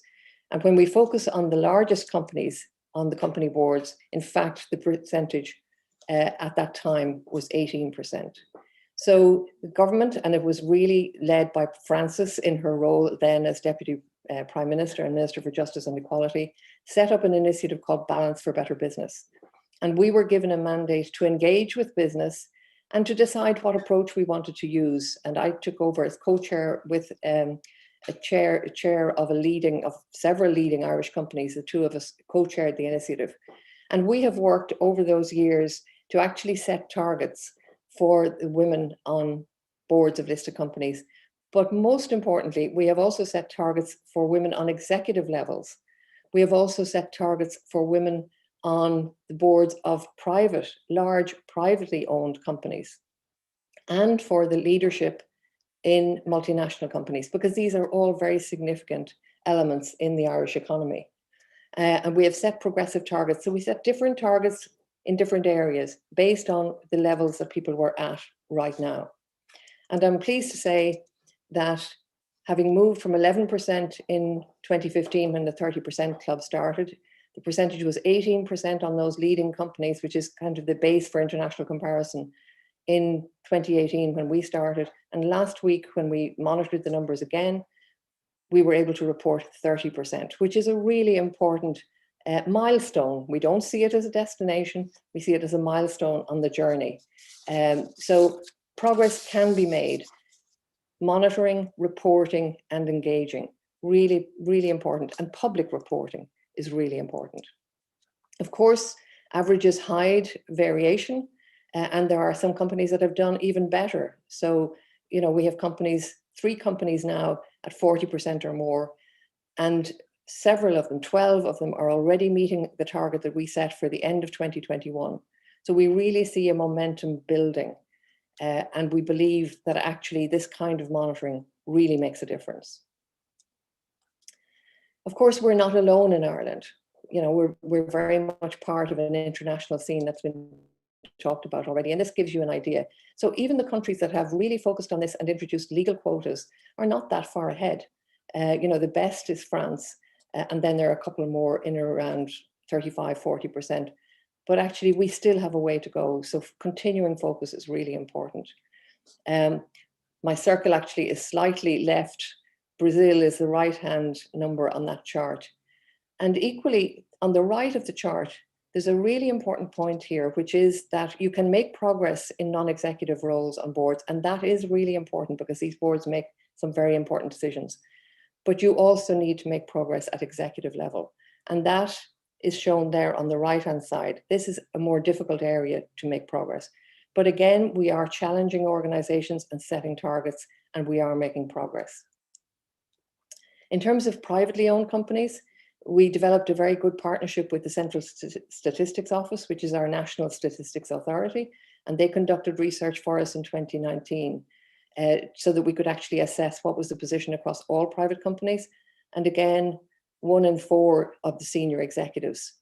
And when we focus on the largest companies on the company boards, in fact, the percentage at that time was 18%. So the government, and it was really led by Frances in her role then as Deputy Prime Minister and Minister for Justice and Equality, set up an initiative called Balance for Better Business. And we were given a mandate to engage with business and to decide what approach we wanted to use. And I took over as co-chair with a chair of several leading Irish companies. The two of us co-chaired the initiative. And we have worked over those years to actually set targets for the women on boards of listed companies. But most importantly, we have also set targets for women on executive levels. We have also set targets for women on the boards of large privately owned companies, and for the leadership in multinational companies, because these are all very significant elements in the Irish economy. And we have set progressive targets. So we set different targets in different areas based on the levels that people were at right now. And I'm pleased to say that having moved from 11% in 2015 when the 30% club started, the percentage was 18% on those leading companies, which is kind of the base for international comparison, in 2018 when we started. And last week when we monitored the numbers again, we were able to report 30%, which is a really important Milestone. We don't see it as a destination, we see it as a milestone on the journey. So progress can be made. Monitoring, reporting, and engaging, really, really important. And public reporting is really important. Of course, averages hide variation, and there are some companies that have done even better. So, you know, we have companies, 3 companies now at 40% or more, and several of them, 12 of them, are already meeting the target that we set for the end of 2021. So we really see a momentum building, and we believe that actually this kind of monitoring really makes a difference. Of course, we're not alone in Ireland. You know, we're very much part of an international scene that's been talked about already, and this gives you an idea. So even the countries that have really focused on this and introduced legal quotas are not that far ahead. You know, the best is France, and then there are a couple more in around 35–40%. But actually, we still have a way to go. So continuing focus is really important. My circle actually is slightly left. Brazil is the right-hand number on that chart. And equally, on the right of the chart, there's a really important point here, which is that you can make progress in non-executive roles on boards. And that is really important because these boards make some very important decisions. But you also need to make progress at executive level. And that is shown there on the right-hand side. This is a more difficult area to make progress. But again, we are challenging organizations and setting targets, and we are making progress. In terms of privately owned companies, we developed a very good partnership with the Central Statistics Office, which is our national statistics authority, and they conducted research for us in 2019 so that we could actually assess what was the position across all private companies. And again, 1 in 4 of the senior executives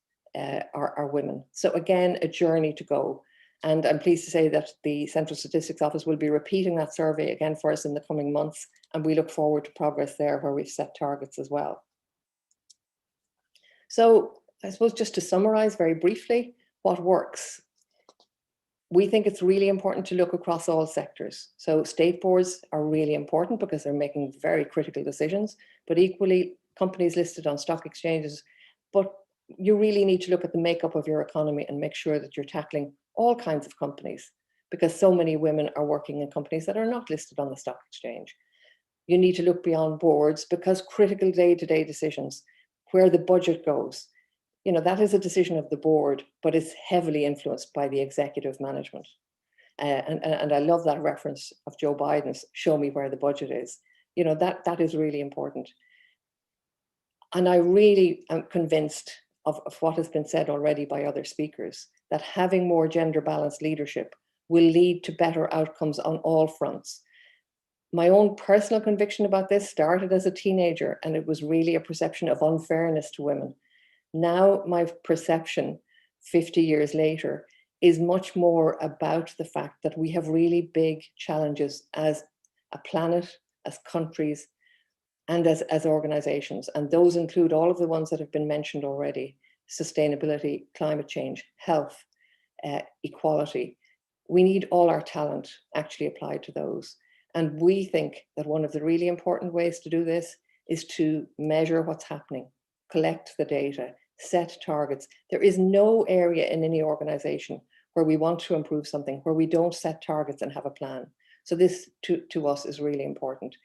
are women. So again, a journey to go. And I'm pleased to say that the Central Statistics Office will be repeating that survey again for us in the coming months. And we look forward to progress there where we've set targets as well. So I suppose just to summarize very briefly, what works? We think it's really important to look across all sectors. So state boards are really important because they're making very critical decisions, but equally companies listed on stock exchanges. But you really need to look at the makeup of your economy and make sure that you're tackling all kinds of companies, because so many women are working in companies that are not listed on the stock exchange. You need to look beyond boards because critical day-to-day decisions, where the budget goes, you know, that is a decision of the board, but it's heavily influenced by the executive management. And I love that reference of Joe Biden's "show me where the budget is." You know, that is really important. And I really am convinced of what has been said already by other speakers, that having more gender balanced leadership will lead to better outcomes on all fronts. My own personal conviction about this started as a teenager, and it was really a perception of unfairness to women. Now my perception, 50 years later, is much more about the fact that we have really big challenges as a planet, as countries, and as organizations. And those include all of the ones that have been mentioned already: sustainability, climate change, health, equality. We need all our talent actually applied to those. And we think that one of the really important ways to do this is to measure what's happening, collect the data, set targets. There is no area in any organization where we want to improve something where we don't set targets and have a plan. So this to us is really important.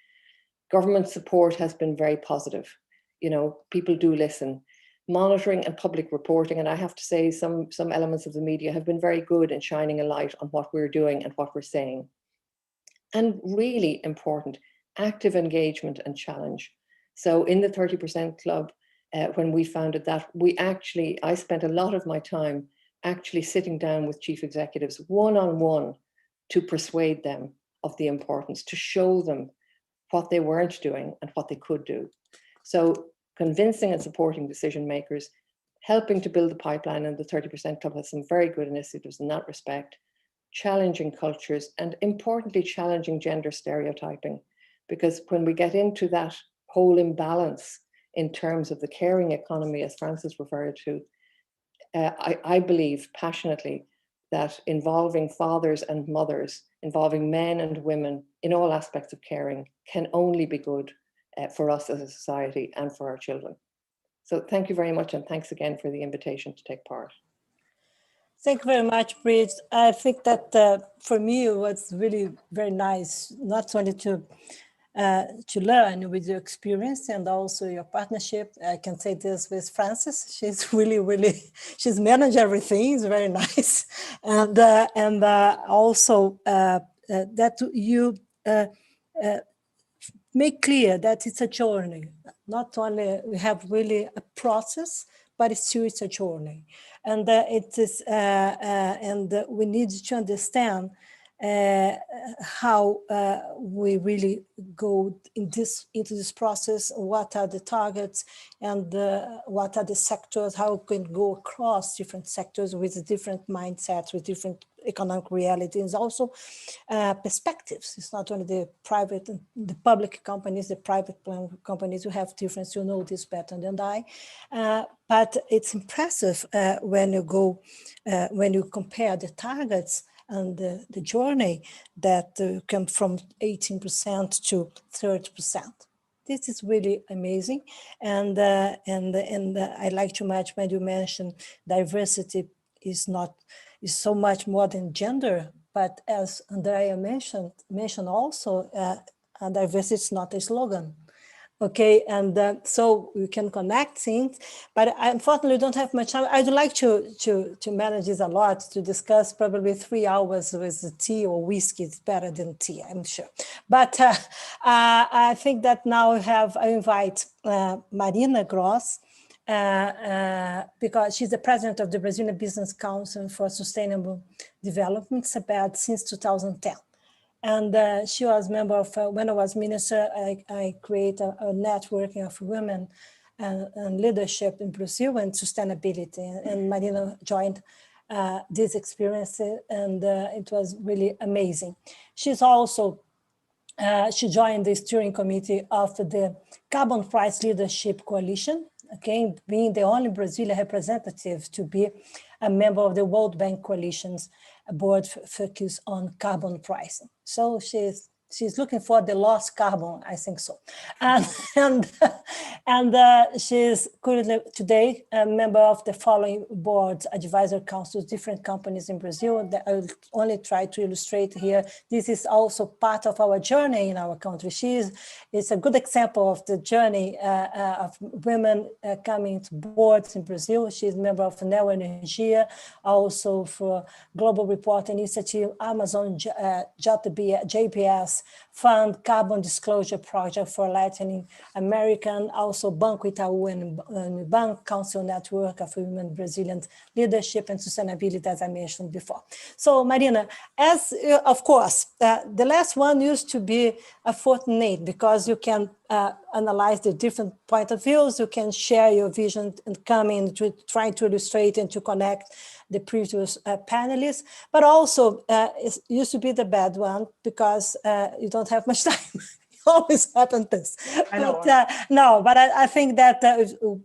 Government support has been very positive. You know, people do listen. Monitoring and public reporting, and I have to say some elements of the media have been very good in shining a light on what we're doing and what we're saying. And really important, active engagement and challenge. So in the 30% Club, when we founded that, I spent a lot of my time actually sitting down with chief executives one-on-one to persuade them of the importance, to show them what they weren't doing and what they could do. So convincing and supporting decision makers, helping to build the pipeline, and the 30% Club has some very good initiatives in that respect. Challenging cultures, and importantly, challenging gender stereotyping, because when we get into that whole imbalance in terms of the caring economy, as Frances referred to, I believe passionately that involving fathers and mothers, involving men and women in all aspects of caring can only be good for us as a society and for our children. So thank you very much, and thanks again for the invitation to take part. Thank you very much, Bridget. I think that for me, it was really very nice, not only to learn with your experience and also your partnership. I can say this with Frances. She's really, she's managed everything. It's very nice. And also that you make clear that it's a journey. Not only we have really a process, but it's a journey. And it is, and we need to understand how we really go into this process, what are the targets and what are the sectors, how we can go across different sectors with different mindsets, with different economic realities, also perspectives. It's not only the private, the public companies, the private companies who have difference, you know this better than I. But it's impressive when you go, when you compare the targets and the journey that come from 18% to 30%. This is really amazing, and I like too much when you mention diversity is so much more than gender, but as Andrea mentioned also, diversity is not a slogan. Okay, and so we can connect things, but I unfortunately don't have much time. I'd like to manage this a lot, to discuss probably 3 hours with tea or whiskey. It's better than tea, I'm sure. But I think that now I invite Marina Gross, because she's the president of the Brazilian Business Council for Sustainable Development, CEBRI, since 2010. And she was a member of, when I was minister, I created a networking of women and leadership in Brazil and sustainability. And Marina joined this experience, and it was really amazing. She's also, she joined the steering committee of the Carbon Price Leadership Coalition, okay, being the only Brazilian representative to be a member of the World Bank Coalition's board focused on carbon pricing. So she's looking for the lost carbon, I think so. And she's currently today a member of the following boards, advisor councils, different companies in Brazil that I will only try to illustrate here. This is also part of our journey in our country. It's a good example of the journey of women coming to boards in Brazil. She's a member of Neo Energia, also for Global Report Initiative, Amazon JPS Fund, Carbon Disclosure Project for Latin American, also Banco Itaú and Bank Council Network of Women Brazilian Leadership and Sustainability, as I mentioned before. So Marina, as of course, the last one used to be a fortnight because you can analyze the different point of views, you can share your vision and come in to try to illustrate and to connect the previous panelists, but also it used to be the bad one because you don't have much time. Always happens this. But I think that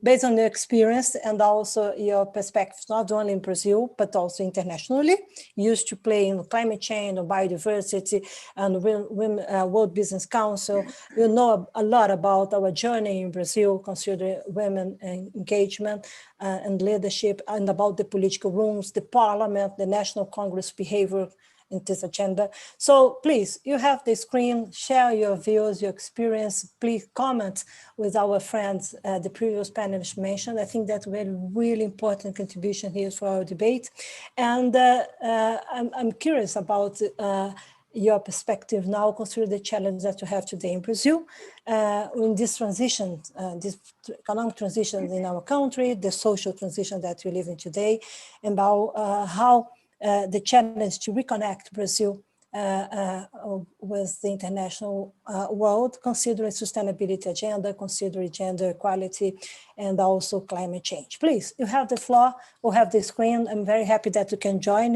based on your experience and also your perspective, not only in Brazil, but also internationally, you used to play in climate change or biodiversity and World Business Council. You know a lot about our journey in Brazil, consider women engagement and leadership, and about the political rooms, the parliament, the National Congress behavior in this agenda. So please, you have the screen, share your views, your experience, please comment with our friends, the previous panelists mentioned. I think that's a really important contribution here for our debate. And I'm curious about your perspective now, consider the challenge that you have today in Brazil, in this transition, this economic transition in our country, the social transition that we live in today, and about how the challenge to reconnect Brazil with the international world, considering sustainability agenda, considering gender equality, and also climate change. Please, you have the floor, we'll have the screen. I'm very happy that you can join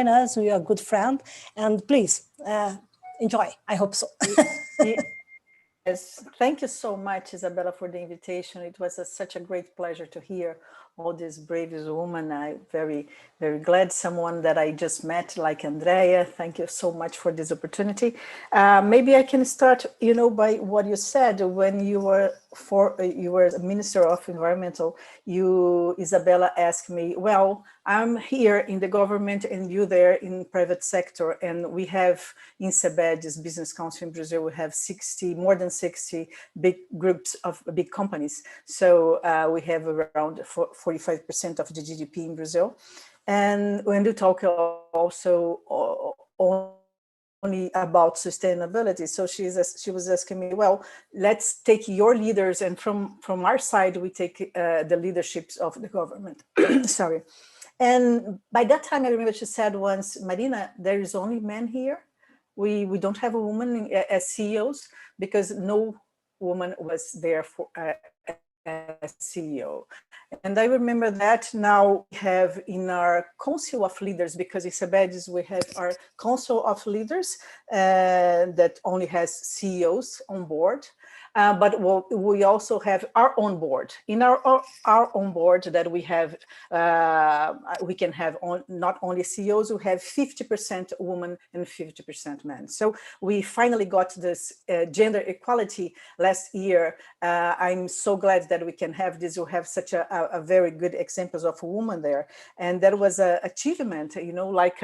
us, we are a good friend, and please, enjoy, I hope so. Yes, thank you so much, Isabella, for the invitation. It was such a great pleasure to hear all these brave women. I'm very, very glad someone that I just met, like Andrea. Thank you so much for this opportunity. Maybe I can start, by what you said when you were you were a Minister of Environmental, Isabella, asked me, well, I'm here in the government and you there in private sector, and we have in CEBRI, Business Council in Brazil, we have more than 60 big groups of big companies. So we have around 45% of the GDP in Brazil. And when you talk also only about sustainability, so she was asking me, well, let's take your leaders, and from our side we take the leaderships of the government. Sorry. And by that time I remember she said once, Marina, there is only men here. We don't have a woman as CEOs, because no woman was there for as CEO. And I remember that now we have in our Council of Leaders, because in CEBRI we have our Council of Leaders that only has CEOs on board. But we also have our own board. In our own board that we have, we can have not only CEOs, we have 50% women and 50% men. So we finally got this gender equality last year. I'm so glad that we can have this. We have such a very good examples of women there, and that was an achievement. You know, like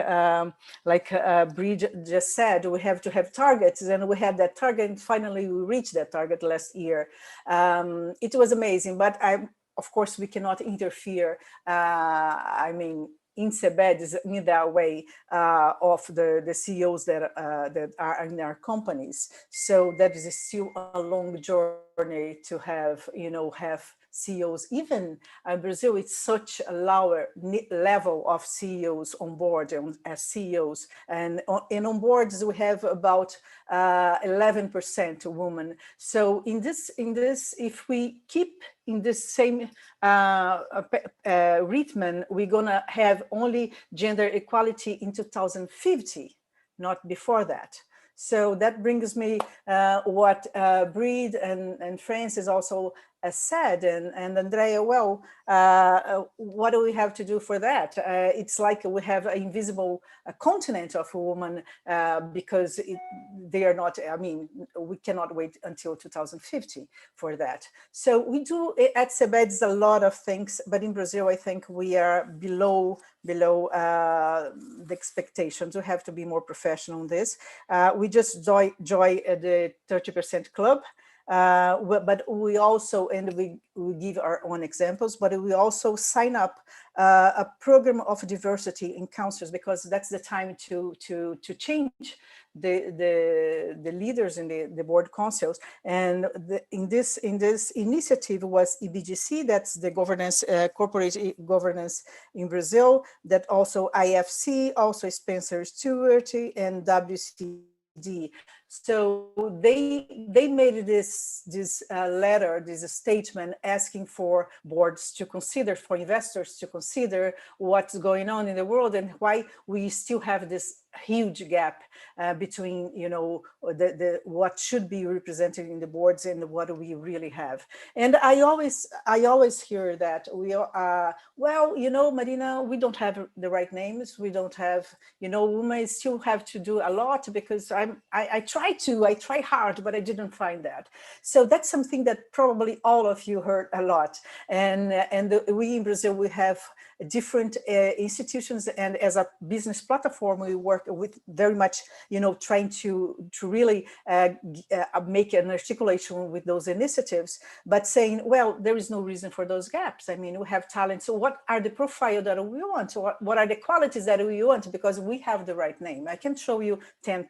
Brie just said, we have to have targets, and we had that target, and finally we reached that target last year. It was amazing, but of course we cannot interfere. I mean, in CEBRI in that way of the CEOs that are in our companies. So that is still a long journey to have, you know, have CEOs. Even Brazil, it's such a lower level of CEOs on board as CEOs, and on boards we have about 11% women. So in this, if we keep in this same rhythm, we're gonna have only gender equality in 2050, not before that. So that brings me what Breed and Francis also said, and Andrea, well, what do we have to do for that? It's like we have an invisible continent of women because they are not, I mean, we cannot wait until 2050 for that. So we do at CEBRI a lot of things, but in Brazil, I think we are below the expectations. We have to be more professional in this. We just join the 30% club. But we also, and we give our own examples, but we also sign up a program of diversity in councils, because that's the time to change the leaders in the board councils. And in this initiative was EBGC, that's the governance, corporate governance in Brazil, that also IFC, also Spencer Stewart and WCD. So they made this letter, this statement asking for boards to consider, for investors to consider what's going on in the world and why we still have this huge gap between, you know, what should be represented in the boards and what we really have. And I always hear that we are, well, you know, Marina, we don't have the right names. We don't have, you know, women still have to do a lot, because I try hard, but I didn't find that. So that's something that probably all of you heard a lot. And we in Brazil, we have different institutions, and as a business platform, we work with very much, you know, trying to really make an articulation with those initiatives, but saying, well, there is no reason for those gaps. I mean, we have talent. So what are the profile that we want? What are the qualities that we want? Because we have the right name. I can show you 10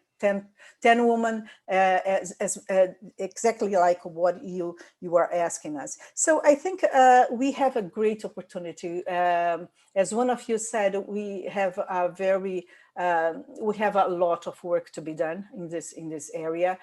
women as exactly like what you are asking us. So I think we have a great opportunity. As one of you said, we have a lot of work to be done in this area.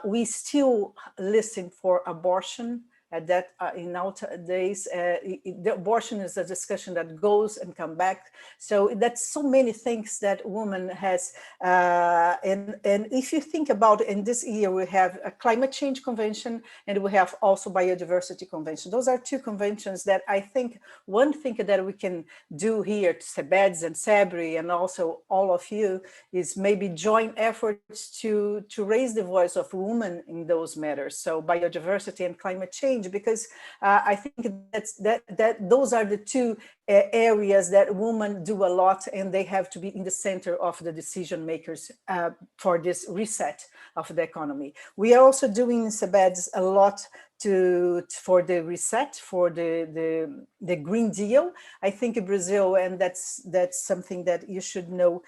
We still listen for abortion at that nowadays, the abortion is a discussion that goes and come back. So that's so many things that woman has. And if you think about in this year, we have a climate change convention and we have also biodiversity convention. Those are two conventions that I think one thing that we can do here, CEBEDS and CEBRI, and also all of you, is maybe join efforts to raise the voice of women in those matters. So biodiversity and climate change, because I think that those are the two areas that women do a lot, and they have to be in the center of the decision makers for this reset of the economy. We are also doing in CEBEDS a lot for the reset, for the Green Deal. I think in Brazil, and that's something that you should know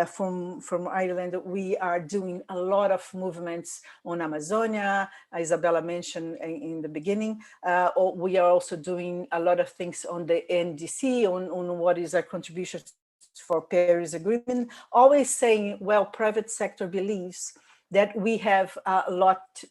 from Ireland, we are doing a lot of movements on Amazonia, Isabella mentioned in the beginning. We are also doing a lot of things on the NDC, on what is our contribution for Paris Agreement, always saying, well, private sector believes that we have a lot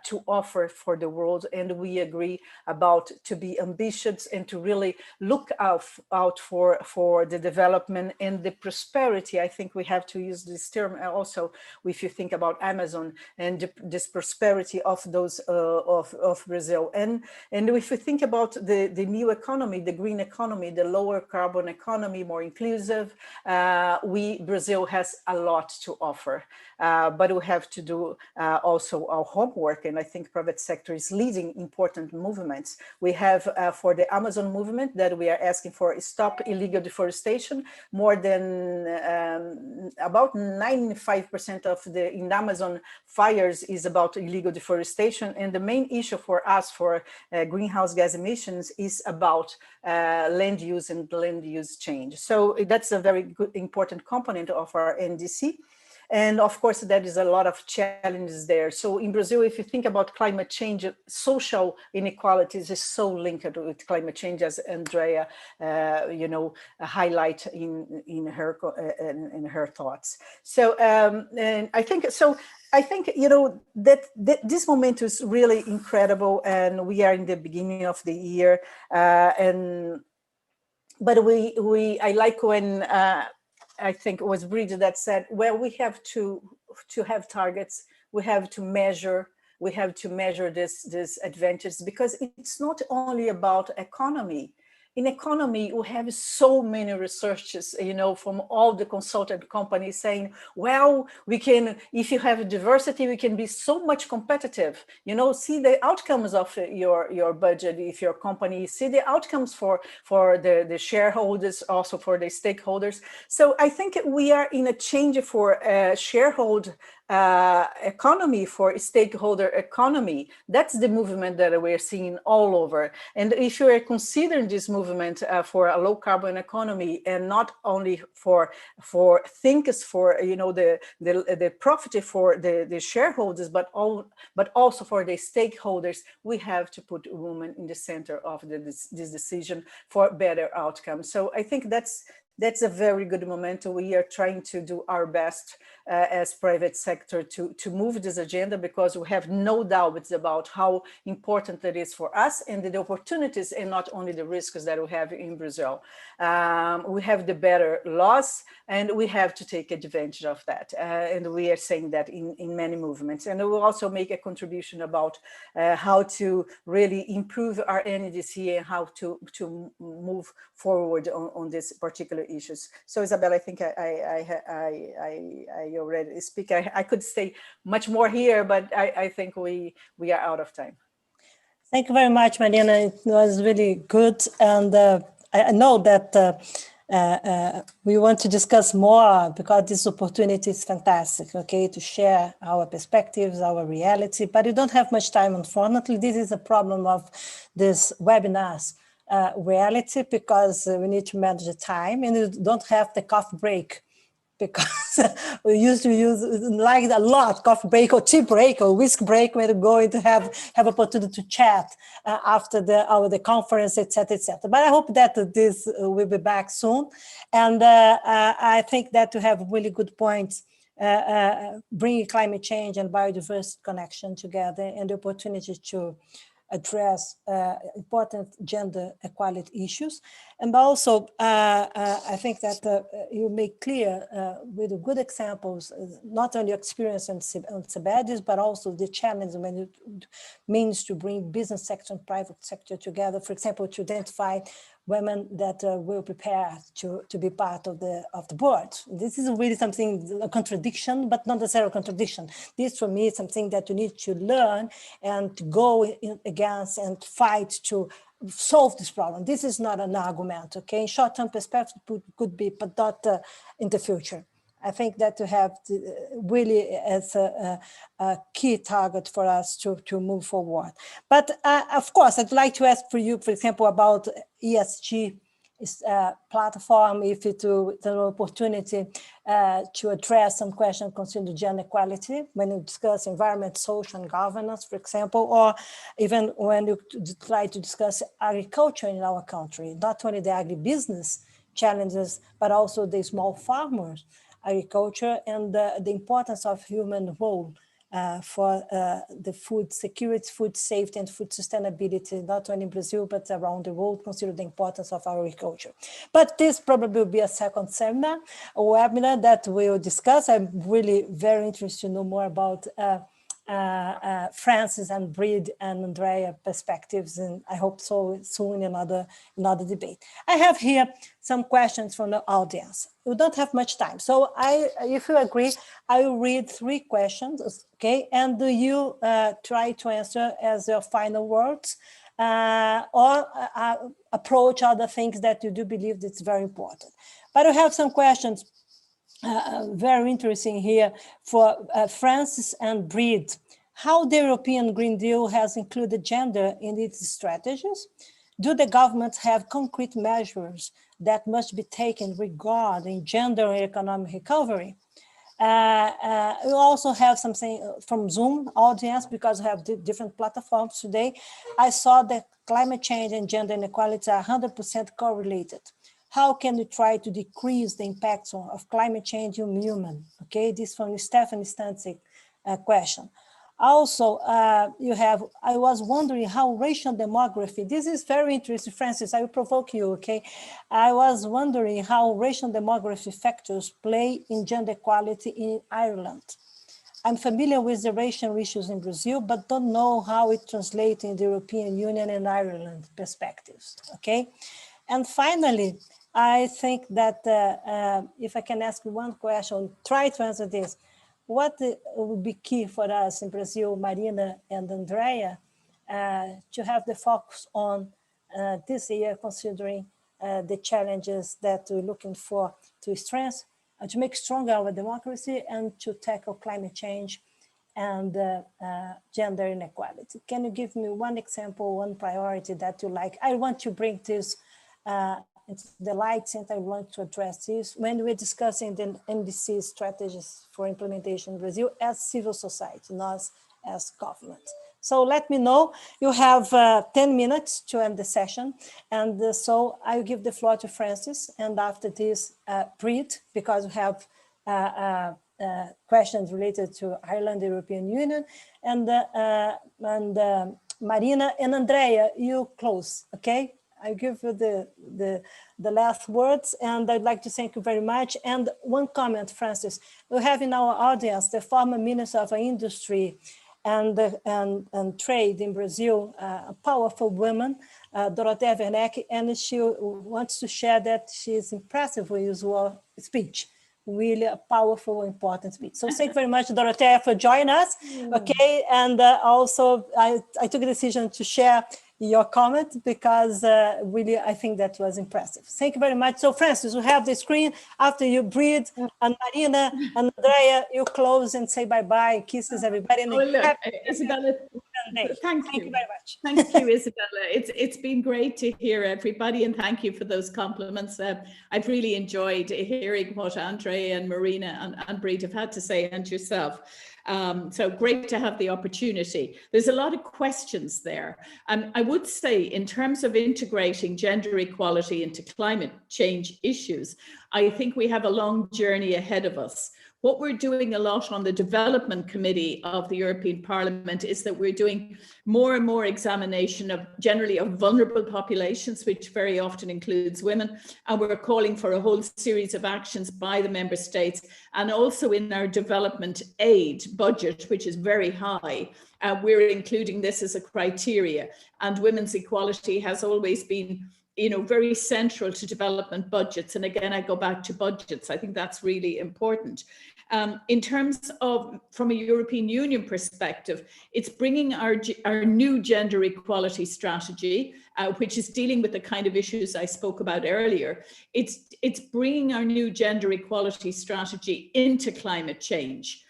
to offer for the world, and we agree about to be ambitious and to really look out for the development and the prosperity. I think we have to use this term also if you think about Amazon and this prosperity of those of Brazil. And if you think about the new economy, the green economy, the lower carbon economy, more inclusive, Brazil has a lot to offer, but we have to do also our homework, and I think private sector is leading important movements. We have for the Amazon movement that we are asking for stop illegal deforestation. More than about 95% of in Amazon fires is about illegal deforestation, and the main issue for us for greenhouse gas emissions is about land use and land use change. So that's a very good important component of our NDC. And of course, there is a lot of challenges there. So in Brazil, if you think about climate change, social inequalities is so linked with climate change, as Andrea, highlight in her thoughts. So, and I think so. I think that this moment is really incredible, and we are in the beginning of the year, but I like when. I think it was Bridget that said, well, we have to have targets, we have to measure this advantage, because it's not only about economy. In economy, we have so many researchers, from all the consultant companies saying, well, we can, if you have diversity, we can be so much competitive. See the outcomes of your budget, if your company, see the outcomes for the shareholders, also for the stakeholders. So I think we are in a change for shareholder economy, for stakeholder economy. That's the movement that we're seeing all over. And if you are considering this movement for a low carbon economy, and not only for thinkers, for the profit for the shareholders, but also for the stakeholders, we have to put women in the center of this decision for better outcomes. So I think that's a very good momentum. We are trying to do our best as private sector to move this agenda, because we have no doubts about how important it is for us, and the opportunities, and not only the risks that we have in Brazil. We have the better laws, and we have to take advantage of that. And we are saying that in many movements. And we will also make a contribution about how to really improve our NDC and how to move forward on these particular issues. So Isabella, I think I already speak. I could say much more here, but I think we are out of time. Thank you very much, Mariana. It was really good. And I know that we want to discuss more, because this opportunity is fantastic, okay, to share our perspectives, our reality, but we don't have much time, unfortunately. This is a problem of this webinars reality, because we need to manage the time, and we don't have the coffee break, because we used to use like a lot coffee break or tea break or whisk break, when we're going to have opportunity to chat after the conference, etc., etc. But I hope that this will be back soon. And I think that to have really good points, bringing climate change and biodiversity connection together, and the opportunity to address important gender equality issues. And also, I think that you make clear with good examples, not only experience on CEBRI, but also the challenge when it means to bring business sector and private sector together, for example, to identify women that will prepare to be part of the board. This is really something, a contradiction, but not necessarily a contradiction. This for me is something that you need to learn and to go against and fight to solve this problem. This is not an argument, okay? In short-term perspective could be, but not in the future. I think that to have really as a key target for us to move forward. But of course, I'd like to ask for you, for example, about ESG platform, if it's an opportunity to address some questions concerning gender equality when you discuss environment, social, and governance, for example, or even when you try to discuss agriculture in our country, not only the agribusiness challenges, but also the small farmers, agriculture, and the importance of human role for the food security, food safety, and food sustainability, not only in Brazil, but around the world, consider the importance of agriculture. But this probably will be a second seminar, a webinar that we'll discuss. I'm really very interested to know more about Francis and Breed and Andrea perspectives, and I hope so soon in another debate. I have here some questions from the audience. We don't have much time, so if you agree, I will read 3 questions, okay? And do you try to answer as your final words, or approach other things that you do believe that's very important. But I have some questions very interesting here for Francis and Breed. How the European Green Deal has included gender in its strategies? Do the governments have concrete measures that must be taken regarding gender and economic recovery? We also have something from Zoom audience, because we have different platforms today. I saw that climate change and gender inequality are 100% correlated. How can we try to decrease the impacts of climate change on human? Okay, this from Stephanie Stancic question. Also, I was wondering how racial demography, this is very interesting, Francis, I will provoke you, okay? I was wondering how racial demography factors play in gender equality in Ireland. I'm familiar with the racial issues in Brazil, but don't know how it translates in the European Union and Ireland perspectives, okay? And finally, I think that if I can ask you one question, try to answer this. What would be key for us in Brazil, Marina and Andrea, to have the focus on this year, considering the challenges that we're looking for to strengthen, to make stronger our democracy and to tackle climate change and gender inequality? Can you give me one example, one priority that you like? I want to bring this into the light, since I want to address this when we're discussing the NDC strategies for implementation in Brazil as civil society, not as government. So let me know. You have 10 minutes to end the session. And so I'll give the floor to Francis. And after this, Breed, because we have questions related to Ireland, the European Union, and Marina and Andrea, you close, okay? I give you the last words, and I'd like to thank you very much. And one comment, Francis, we have in our audience the former Minister of Industry and Trade in Brazil, a powerful woman, Dorothea Werneck, and she wants to share that she is impressive with your speech. Really a powerful, important speech. So thank you very much, Dorothea, for joining us. Okay, and also I took a decision to share your comment because really I think that was impressive. Thank you very much. So Francis, we have the screen. After you, Breed and Marina and Andrea, you close and say bye-bye, kisses everybody. And Isabella, thank you very much. Thank you, Isabella. It's been great to hear everybody, and thank you for those compliments. I've really enjoyed hearing what Andrea and Marina and Breed have had to say, and yourself. So great to have the opportunity. There's a lot of questions there. I would say in terms of integrating gender equality into climate change issues, I think we have a long journey ahead of us. what we're doing a lot on the Development Committee of the European Parliament is that we're doing more and more examination of generally of vulnerable populations, which very often includes women. And we're calling for a whole series of actions by the member states. And also in our development aid budget, which is very high, we're including this as a criteria. And women's equality has always been, you know, very central to development budgets. And again, I go back to budgets. I think that's really important. In terms of, from a European Union perspective, it's bringing our new gender equality strategy, which is dealing with the kind of issues I spoke about earlier. It's bringing our new gender equality strategy into climate change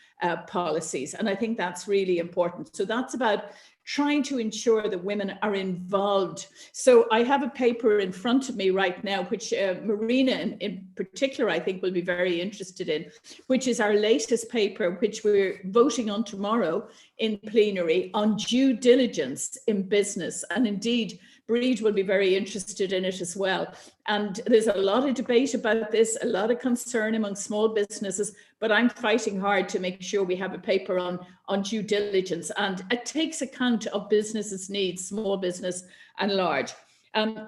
policies. And I think that's really important. So that's about trying to ensure that women are involved. So I have a paper in front of me right now, which Marina in particular, I think will be very interested in, which is our latest paper, which we're voting on tomorrow in plenary on due diligence in business. And indeed, Breed will be very interested in it as well. And there's a lot of debate about this, a lot of concern among small businesses, but I'm fighting hard to make sure we have a paper on due diligence, and it takes account of businesses' needs, small business and large.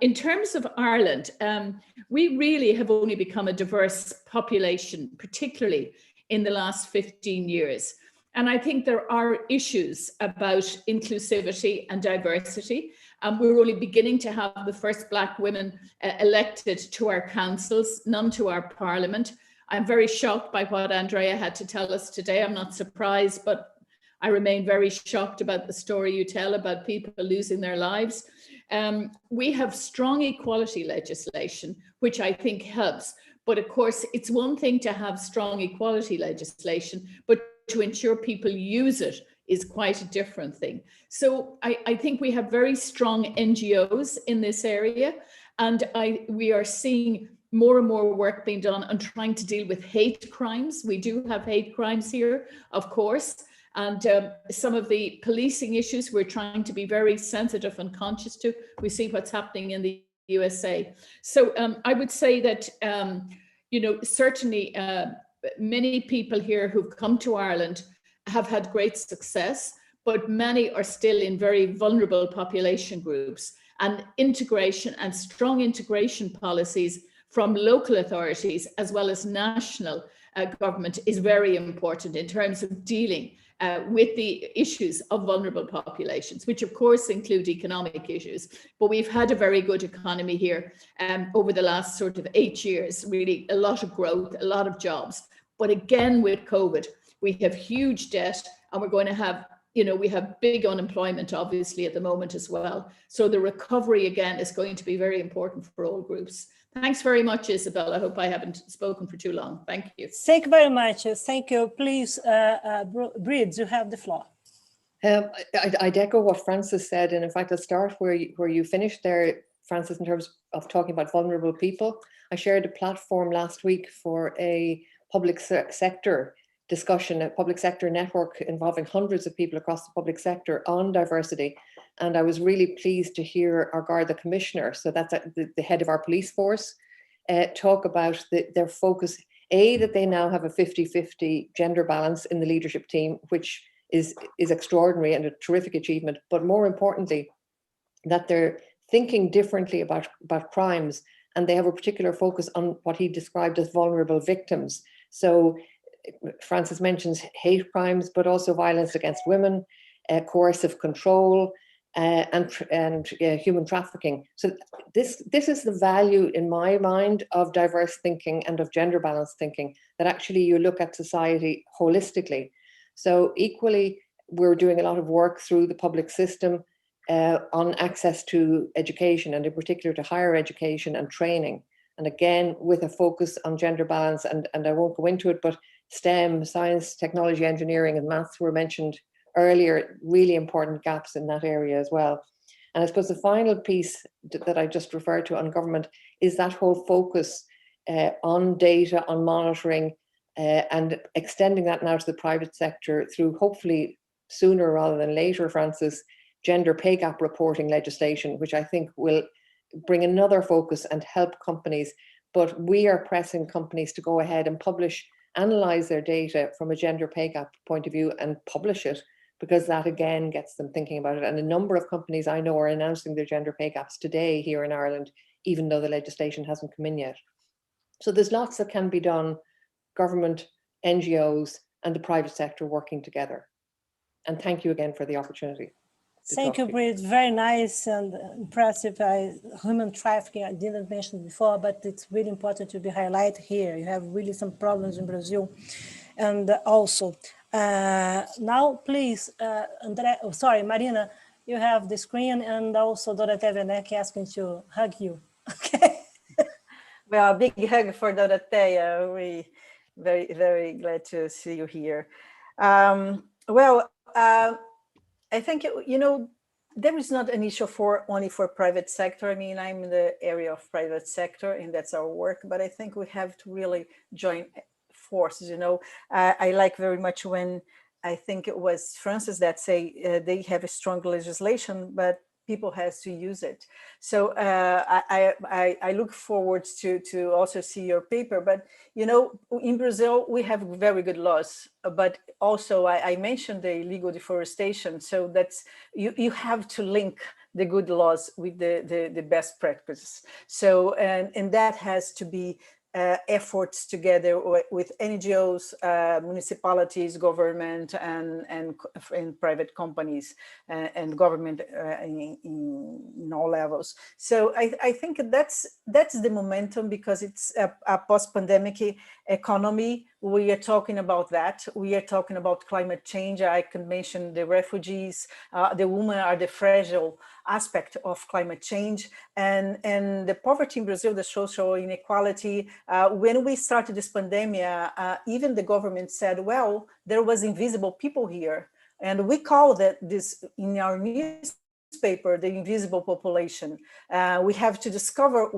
In terms of Ireland, we really have only become a diverse population, particularly in the last 15 years. And I think there are issues about inclusivity and diversity. We're only beginning to have the first Black women elected to our councils, none to our parliament. I'm very shocked by what Andrea had to tell us today. I'm not surprised, but I remain very shocked about the story you tell about people losing their lives. We have strong equality legislation, which I think helps. But of course, it's one thing to have strong equality legislation, but to ensure people use it is quite a different thing. So I think we have very strong NGOs in this area, and we are seeing more and more work being done on trying to deal with hate crimes. We do have hate crimes here, of course, and some of the policing issues we're trying to be very sensitive and conscious to. We see what's happening in the USA. So I would say that, you know, certainly many people here who've come to Ireland have had great success, but many are still in very vulnerable population groups, and integration and strong integration policies from local authorities as well as national government is very important in terms of dealing with the issues of vulnerable populations, which of course include economic issues. But we've had a very good economy here over the last sort of 8 years, really a lot of growth, a lot of jobs. But again, with COVID, we have huge debt, and we're going to have, you know, we have big unemployment obviously at the moment as well. So the recovery again is going to be very important for all groups. Thanks very much, Isabel. I hope I haven't spoken for too long. Thank you. Thank you very much. Thank you. Please, Breed, you have the floor. I'd echo what Frances said, and in fact, I'll start where you finished there, Frances, in terms of talking about vulnerable people. I shared a platform last week for a public sector discussion, a public sector network involving hundreds of people across the public sector on diversity. And I was really pleased to hear our Garda Commissioner, so that's the head of our police force, talk about their focus, that they now have a 50-50 gender balance in the leadership team, which is extraordinary and a terrific achievement, but more importantly, that they're thinking differently about crimes, and they have a particular focus on what he described as vulnerable victims. So Frances mentions hate crimes, but also violence against women, coercive control, and human trafficking. So this is the value in my mind of diverse thinking and of gender balanced thinking, that actually you look at society holistically. So equally, we're doing a lot of work through the public system on access to education, and in particular to higher education and training. And again, with a focus on gender balance, and I won't go into it, but STEM, science, technology, engineering, and maths were mentioned earlier, really important gaps in that area as well. And I suppose the final piece that I just referred to on government is that whole focus on data, on monitoring, and extending that now to the private sector through, hopefully sooner rather than later, Frances, gender pay gap reporting legislation, which I think will bring another focus and help companies. But we are pressing companies to go ahead and publish analyze their data from a gender pay gap point of view and publish it, because that again gets them thinking about it. And a number of companies I know are announcing their gender pay gaps today here in Ireland, even though the legislation hasn't come in yet. So there's lots that can be done, government, NGOs, and the private sector working together. And thank you again for the opportunity. Thank you, Brit. Very nice and impressive. Human trafficking, I didn't mention before, but it's really important to be highlighted here. You have really some problems in Brazil. And also, now please, Marina, you have the screen, and also Dorothea Werneck asking to hug you. Okay. Well, a big hug for Dorothea. We very, very glad to see you here. I think, there is not an issue only for private sector. I mean, I'm in the area of private sector and that's our work, but I think we have to really join forces, I like very much when I think it was Francis that say they have a strong legislation, but people has to use it. So I look forward to also see your paper, but in Brazil, we have very good laws, but also I mentioned the illegal deforestation. So that's, you have to link the good laws with the best practices. So, and that has to be efforts together with NGOs, municipalities, government, and private companies and government in all levels. So I think that's the momentum, because it's a post-pandemic economy. We are talking about that. We are talking about climate change. I can mention the refugees. The women are the fragile aspect of climate change, and the poverty in Brazil, the social inequality. When we started this pandemic, even the government said, well, there was invisible people here. And we call this in our newspaper, the invisible population. We have to discover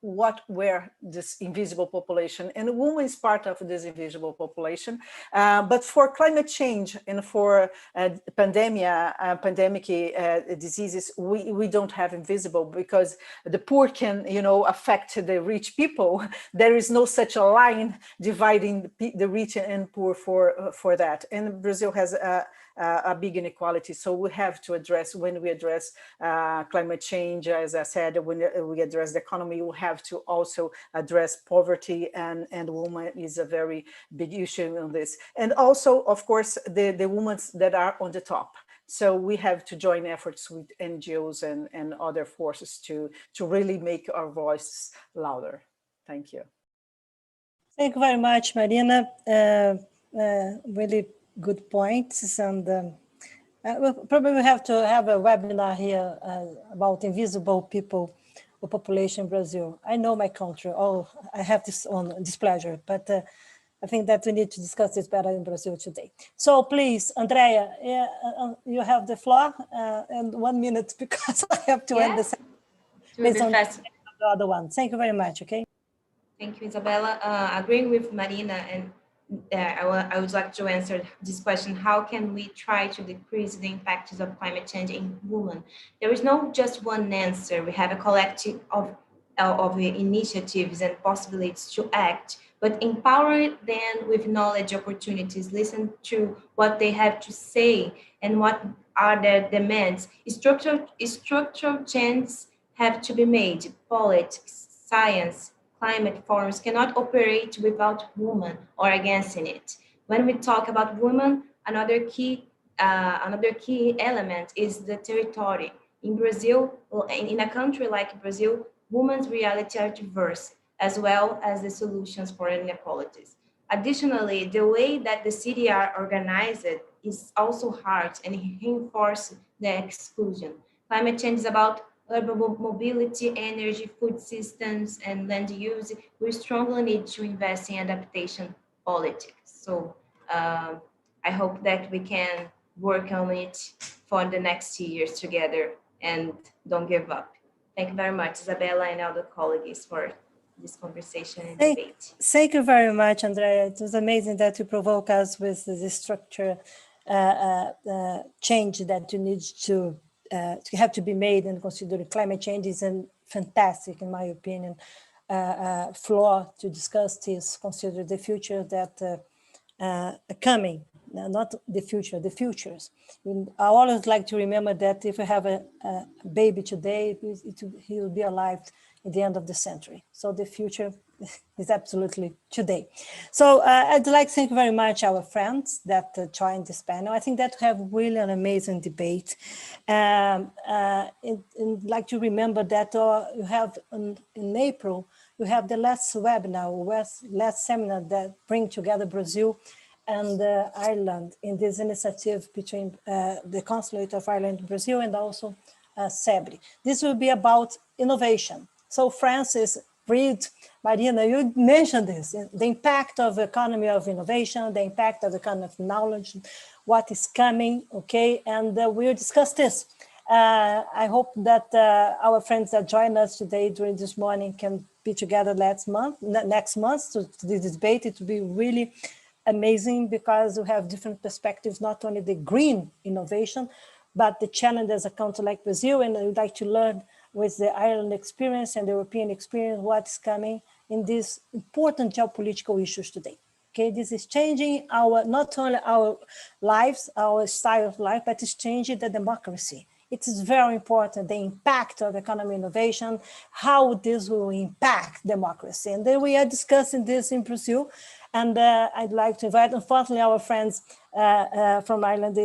what were this invisible population, and women is part of this invisible population. But for climate change and for pandemic diseases, we don't have invisible, because the poor can affect the rich people. There is no such a line dividing the rich and poor for that. And Brazil has a big inequality. So we have to address, when we address climate change, as I said, when we address the economy, we have to also address poverty, and women is a very big issue on this. And also, of course, the women that are on the top. So we have to join efforts with NGOs and other forces to really make our voice louder. Thank you. Thank you very much, Marina. Really good points, and we'll probably have to have a webinar here about invisible people or population in Brazil. I know my country. I have this displeasure, but I think that we need to discuss this better in Brazil today. So please, Andrea, you have the floor, and 1 minute, because I have to end the other one. Thank you very much. Okay. Thank you, Isabella. Agreeing with Marina, and I would like to answer this question: how can we try to decrease the impacts of climate change in women? There is no just one answer. We have a collective of initiatives and possibilities to act, but empower them with knowledge, opportunities, listen to what they have to say and what are their demands. Structural changes have to be made. Politics, science, climate forums cannot operate without women or against it. When we talk about women, another key element is the territory. In Brazil, in a country like Brazil, women's reality are diverse, as well as the solutions for inequalities. Additionally, the way that the city are organized is also hard and reinforces the exclusion. Climate change is about urban mobility, energy, food systems, and land use. We strongly need to invest in adaptation politics. So I hope that we can work on it for the next years together and don't give up. Thank you very much, Isabella, and all the colleagues for this conversation and debate. Thank you very much, Andrea. It was amazing that you provoke us with the structure change that you need to have to be made, and consider climate change is fantastic, in my opinion. floor to discuss this, consider the future that coming, not the future, the futures. I always like to remember that if you have a baby today, he will be alive at the end of the century. So the future is absolutely today. So I'd like to thank very much our friends that joined this panel. I think that we have really an amazing debate. And like to remember that you have in April, you have the last webinar, last seminar that bring together Brazil and Ireland in this initiative between the Consulate of Ireland in Brazil and also CEBRI. This will be about innovation. So Francis, Reed, Marina, you mentioned this, the impact of economy of innovation, the impact of the kind of knowledge, what is coming, okay? And we'll discuss this. I hope that our friends that join us today during this morning can be together next month to this debate. It will be really amazing because we have different perspectives, not only the green innovation, but the challenge as a country like Brazil, and I would like to learn with the Ireland experience and the European experience what's coming in these important geopolitical issues today. Okay, this is changing not only our lives, our style of life, but it's changing the democracy. It is very important, the impact of economic innovation, how this will impact democracy. And then we are discussing this in Brazil. And I'd like to invite, unfortunately, our friends from Ireland,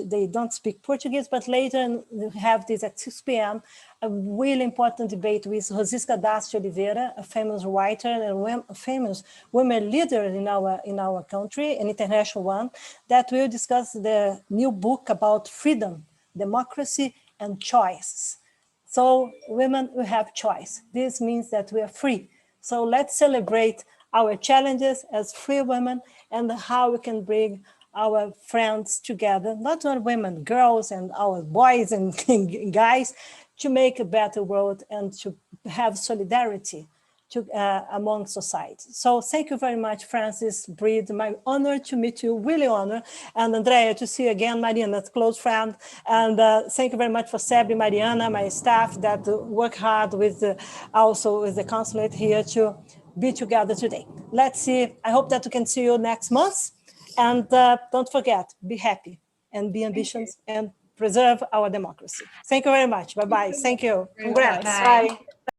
they don't speak Portuguese, but later we have this at 6 p.m., a really important debate with Rosisca Das de Oliveira, a famous writer and a famous women leader in our country, an international one, that will discuss the new book about freedom, democracy, and choice. So women will have choice. This means that we are free. So let's celebrate our challenges as free women and how we can bring our friends together, not only women, girls, and our boys and guys, to make a better world and to have solidarity among society. So thank you very much, Francis, Breed. My honor to meet you, really honor. And Andrea, to see you again, Mariana, close friend. And thank you very much for CEBRI, Mariana, my staff that work hard with also with the consulate here to be together today. Let's see. I hope that we can see you next month. And don't forget, be happy and be ambitious and preserve our democracy. Thank you very much. Bye-bye. Thank you. Congrats. Bye.